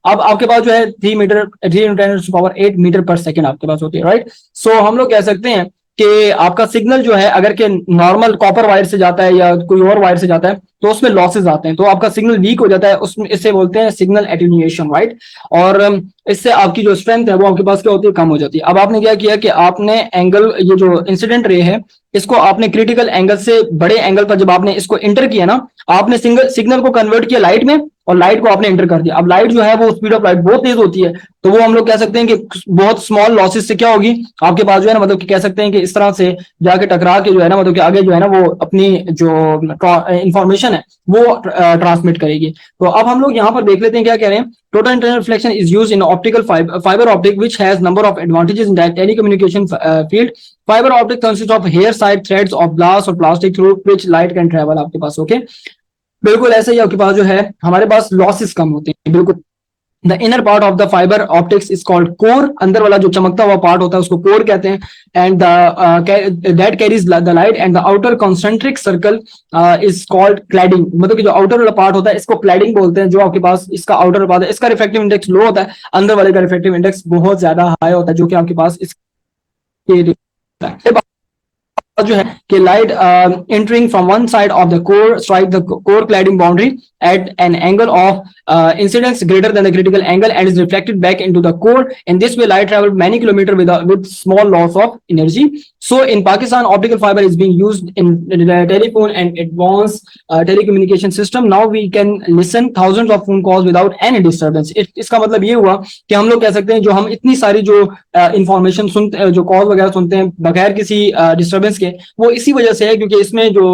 अब आपके पास जो है 3 × 10⁸ मीटर पर सेकंड आपके पास होती है, राइट। सो हम लोग कह सकते हैं कि आपका सिग्नल जो है अगर के नॉर्मल कॉपर वायर से जाता है या कोई और वायर से जाता है तो उसमें लॉसेस आते हैं, तो आपका सिग्नल वीक हो जाता है, उसमें इससे बोलते हैं सिग्नल एटेन्यूएशन, राइट। और इससे आपकी जो स्ट्रेंथ है वो आपके पास क्या होती है, कम हो जाती है। अब आपने क्या किया कि आपने एंगल, ये जो इंसिडेंट रे है इसको आपने क्रिटिकल एंगल से बड़े एंगल पर जब आपने इसको इंटर किया ना, आपने सिग्नल को कन्वर्ट किया लाइट में, और लाइट को आपने एंटर कर दिया। अब लाइट जो है वो स्पीड ऑफ लाइट बहुत तेज होती है, तो वो हम लोग कह सकते हैं कि बहुत स्मॉल लॉसेस से क्या होगी आपके पास जो है ना, मतलब कि कह सकते हैं कि इस तरह से जाके टकरा के जो है ना, मतलब कि आगे जो है ना वो अपनी जो इंफॉर्मेशन है वो ट्रांसमिट करेगी। तो अब हम लोग यहाँ पर देख लेते हैं क्या कह रहे हैं। Total internal reflection is used in optical fibre optic which has number of advantages in that telecommunication field. Fibre optic consist of hair side threads of glass और plastic through which light can travel आपके पास। Okay, बिल्कुल ऐसे ही आपके पास जो है हमारे पास losses कम होते हैं। बिल्कुल, the inner part of the fibre optics is called core, अंदर वाला जो चमकता हुआ पार्ट होता है उसको कोर कहते हैं। And that carries the light and the outer concentric circle is called cladding, मतलब कि जो आउटर वाला पार्ट होता है इसको क्लैडिंग बोलते हैं। जो आपके पास इसका आउटर पार्ट है इसका रिफ्लेक्टिव इंडेक्स लो होता है, अंदर वाले का रिफ्लेक्टिव इंडेक्स बहुत ज्यादा हाई होता है, जो कि आपके पास इसके जो है कि light entering from one side of the core strike the core cladding boundary at an angle of incidence greater than the critical angle and is reflected back into the core. In this way, light travels many kilometers with small loss of energy. So, in Pakistan, optical fiber is being used in the telephone and advanced telecommunication system. Now we can listen thousands of phone calls without any disturbance. इसका मतलब ये हुआ कि हम लोग कह सकते हैं जो हम इतनी सारी जो इंफॉर्मेशन सुनते हैं, जो कॉल वगैरह सुनते हैं बगैर किसी डिस्टर्बेंस के, वो इसी वजह से है क्योंकि इसमें जो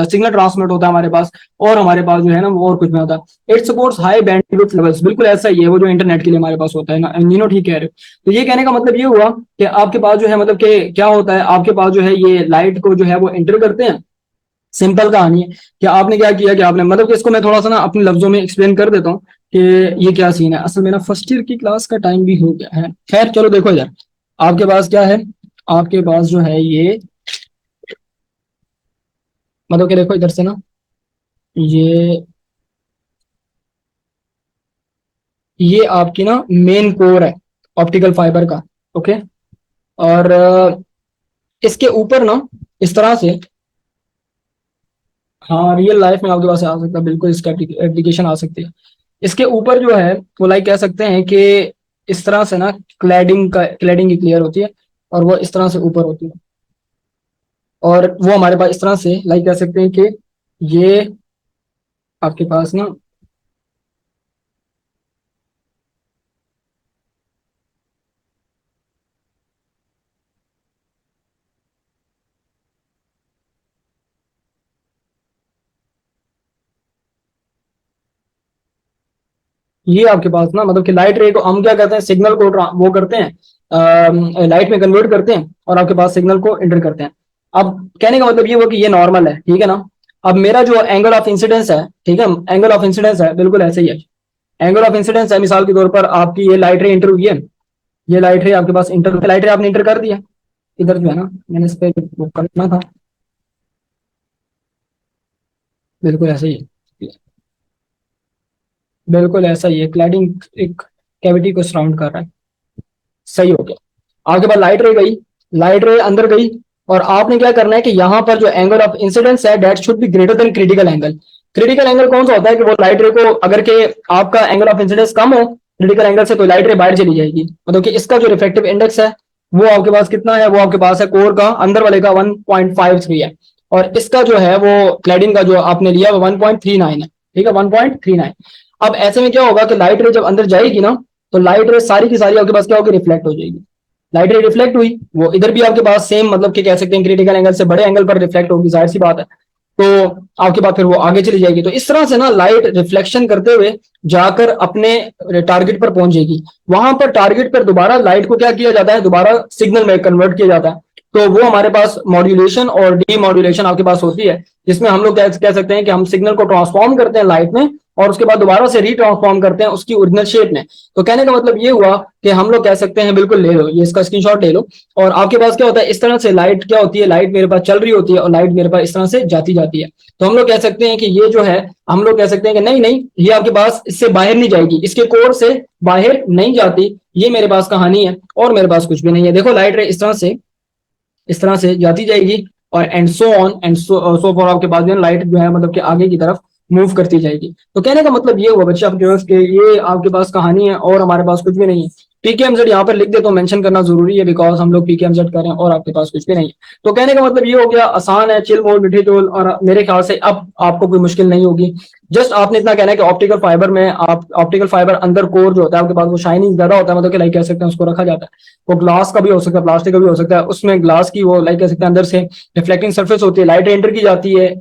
सिग्नल ट्रांसमिट होता है हमारे पास और हमारे पास जो है ना वो और कुछ नहीं होता। It supports high bandwidth levels, बिल्कुल ऐसा ही है वो जो इंटरनेट के लिए हमारे पास होता है ना, नीनो ठीक कह रहे हो। तो ये कहने का मतलब ये हुआ कि आपके पास जो है मतलब कि क्या होता है, आपके पास जो है ये लाइट को जो है वो एंटर करते हैं। सिंपल कहानी है कि आपने क्या किया कि आपने मतलब कि इसको मैं थोड़ा सा ना अपने लफ्जों में एक्सप्लेन कर देता हूँ कि ये क्या सीन है। असल में ना फर्स्ट ईयर की क्लास का टाइम भी हो गया है। खैर चलो देखो इधर आपके पास क्या है, आपके पास जो है ये मतलब कि देखो इधर से ना ये आपकी ना मेन कोर है ऑप्टिकल फाइबर का। ओके, और इसके ऊपर ना इस तरह से, हाँ रियल लाइफ में आपके पास आ सकता है, बिल्कुल इसका एप्लीकेशन आ सकती है। इसके ऊपर जो है वो लाइक कह सकते हैं कि इस तरह से ना क्लैडिंग की क्लियर होती है और वो इस तरह से ऊपर होती है, और वो हमारे पास इस तरह से लाइक कह सकते हैं कि ये आपके पास ना ये आपके पास ना मतलब कि लाइट रे को हम क्या कहते हैं, सिग्नल को वो करते हैं लाइट में कन्वर्ट करते हैं और आपके पास सिग्नल को एंटर करते हैं। अब कहने का मतलब ये हुआ कि ये नॉर्मल है, ठीक है ना। अब मेरा जो एंगल ऑफ इंसिडेंस है, ठीक है, एंगल ऑफ इंसिडेंस है बिल्कुल ऐसे ही है। एंगल ऑफ इंसिडेंस है मिसाल के तौर पर आपकी ये लाइट रे इंटर हुई है, ये लाइट रे आपके पास इंटर, लाइट रे आपने इंटर कर दिया इधर जो है ना, मैंने इस पे वो करना था, बिल्कुल ऐसे ही है, बिल्कुल ऐसा ही है। क्लैडिंग एक कैविटी को सराउंड कर रहा है, सही हो गया। आपके पास लाइट रे गई, लाइट रे अंदर गई, और आपने क्या करना है कि यहाँ पर जो एंगल ऑफ इंसिडेंस है that should be greater than critical angle. Critical angle कौन सा होता है कि वो लाइट रे को अगर के आपका एंगल ऑफ इंसिडेंस कम हो क्रिटिकल एंगल से तो लाइट रे बाहर चली जाएगी, मतलब कि इसका जो रिफ्लेक्टिव इंडेक्स है वो आपके पास कितना है, वो आपके पास है कोर का अंदर वाले का 1.53 है, और इसका जो है वो क्लैडिंग का जो आपने लिया वो 1.39 है, ठीक है 1.39। अब ऐसे में क्या होगा कि लाइट रे जब अंदर जाएगी ना तो लाइट रे सारी की सारी आपके पास क्या होगी, रिफ्लेक्ट हो जाएगी। लाइट रे रिफ्लेक्ट हुई, वो इधर भी आपके पास सेम मतलब कि कह सकते हैं क्रिटिकल एंगल से बड़े एंगल पर रिफ्लेक्ट होगी, जाहिर सी बात है। तो आपके पास फिर वो आगे चली जाएगी। तो इस तरह से ना लाइट रिफ्लेक्शन करते हुए जाकर अपने टारगेट पर पहुंच जाएगी। वहां पर टारगेट पर दोबारा लाइट को क्या किया जाता है, दोबारा सिग्नल में कन्वर्ट किया जाता है। तो वो हमारे पास मॉड्यूलेशन और डीमॉड्यूलेशन आपके पास होती है, जिसमें हम लोग कह सकते हैं कि हम सिग्नल को ट्रांसफॉर्म करते हैं लाइट में और उसके बाद दोबारा से रीट्रांसफॉर्म करते हैं उसकी ओरिजिनल शेप में। तो कहने का मतलब ये हुआ कि हम लोग कह सकते हैं, बिल्कुल ले लो ये इसका स्क्रीनशॉट ले लो, और आपके पास क्या होता है इस तरह से लाइट क्या होती है, लाइट मेरे पास चल रही होती है और लाइट मेरे पास इस तरह से जाती जाती है। तो हम लोग कह सकते हैं कि ये जो है, हम लोग कह सकते हैं कि नहीं नहीं ये आपके पास इससे बाहर नहीं जाएगी, इसके कोर से बाहर नहीं जाती, ये मेरे पास कहानी है और मेरे पास कुछ भी नहीं है। देखो लाइट रे इस तरह से जाती जाएगी और and so on and so for आपके पास लाइट जो है मतलब कि आगे की तरफ मूव करती जाएगी। तो कहने का मतलब ये हुआ बच्चे आपके पास कि ये आपके पास कहानी है और हमारे पास कुछ भी नहीं है। पीकेएमजेड यहाँ पर लिख दे तो मेंशन करना जरूरी है, बिकॉज हम लोग पीकेएमजेड कर रहे हैं और आपके पास कुछ भी नहीं है। तो कहने का मतलब ये हो गया, आसान है, चिल मोड, मिठी टूल, और मेरे ख्याल से अब आपको कोई मुश्किल नहीं होगी। जस्ट आपने इतना कहना है कि ऑप्टिकल फाइबर में, आप ऑप्टिकल फाइबर अंदर कोर जो होता है आपके पास वो शाइनिंग ज्यादा होता है, मतलब कि लाइक कह सकते हैं उसको रखा जाता है, वो ग्लास का भी हो सकता है, प्लास्टिक का भी हो सकता है, उसमें ग्लास की वो लाइक कह सकते हैं अंदर से रिफ्लेक्टिंग सर्फेस होती है, लाइट एंटर की जाती है,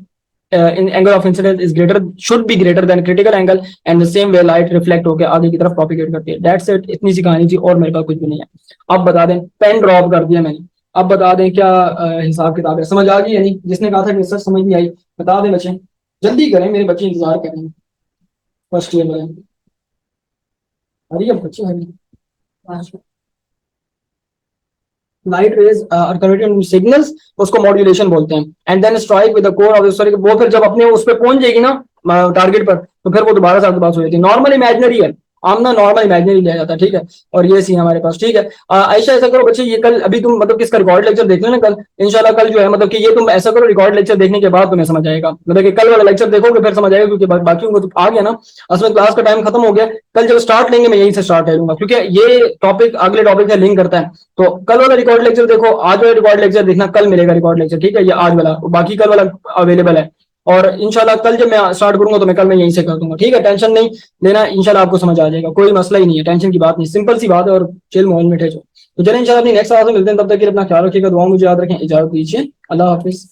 in angle of incidence is greater, should be greater than critical angle, and the same way light reflect होके आगे की तरफ propagate करती है। That's it, इतनी सी कहानी थी और मेरे पास कुछ भी नहीं है। अब बता दें, पेन ड्रॉप कर दिया मैंने, अब बता दें क्या हिसाब किताब है, समझ आ गई या नहीं? जिसने कहा था कि सर समझ नहीं आई, बता दें बच्चे, जल्दी करें, मेरे बच्चे इंतजार कर रहे हैं, फर्स्ट ईयर वाले। हरी अब बच्चे हरी, light rays are converted into signals, उसको मॉड्यूलेशन बोलते हैं, and then strike with the core of sorry, वो फिर जब अपने उस पर पहुंच जाएगी ना टारगेट पर, तो फिर वो दोबारा से आपके पास हो जाती है। नॉर्मल इमेजिनरी है, आमना नॉर्मल इमेजिनरी लिया जाता है, ठीक है। और ये सी हमारे पास, ठीक है। आयशा ऐसा करो बच्चे, ये कल अभी तुम मतलब किसका रिकॉर्ड लेक्चर देख लेना कल, इंशाल्लाह कल जो है मतलब कि ये तुम ऐसा करो, रिकॉर्ड लेक्चर देखने के बाद तुम्हें समझ आएगा, मतलब कि कल वाला लेक्चर देखोगे फिर समझ आएगा, क्योंकि बाकी को तो आ गया ना, असल क्लास का टाइम खत्म हो गया। कल जब स्टार्ट लेंगे मैं यहीं से स्टार्ट करूंगा, क्योंकि ये टॉपिक अगले टॉपिक से लिंक करता है। तो कल वाला रिकॉर्ड लेक्चर देखो, आज वाला रिकॉर्ड लेक्चर देखना, कल मिलेगा रिकॉर्ड लेक्चर, ठीक है। ये आज वाला, बाकी कल वाला अवेलेबल है। और इंशाल्लाह कल जब मैं स्टार्ट करूंगा तो मैं कल मैं यहीं से कर दूंगा, ठीक है। टेंशन नहीं लेना, इंशाल्लाह आपको समझ आ जाएगा, कोई मसला ही नहीं है, टेंशन की बात नहीं, सिंपल सी बात है और चिल माहौल में ठहरो। तो चलिए इंशाल्लाह अपनी नेक्स्ट क्लास में मिलते हैं, तब तक के लिए अपना ख्याल रखिएगा, दुआ मुझे याद रखें, इजाजत दीजिए, अल्लाह हाफिज।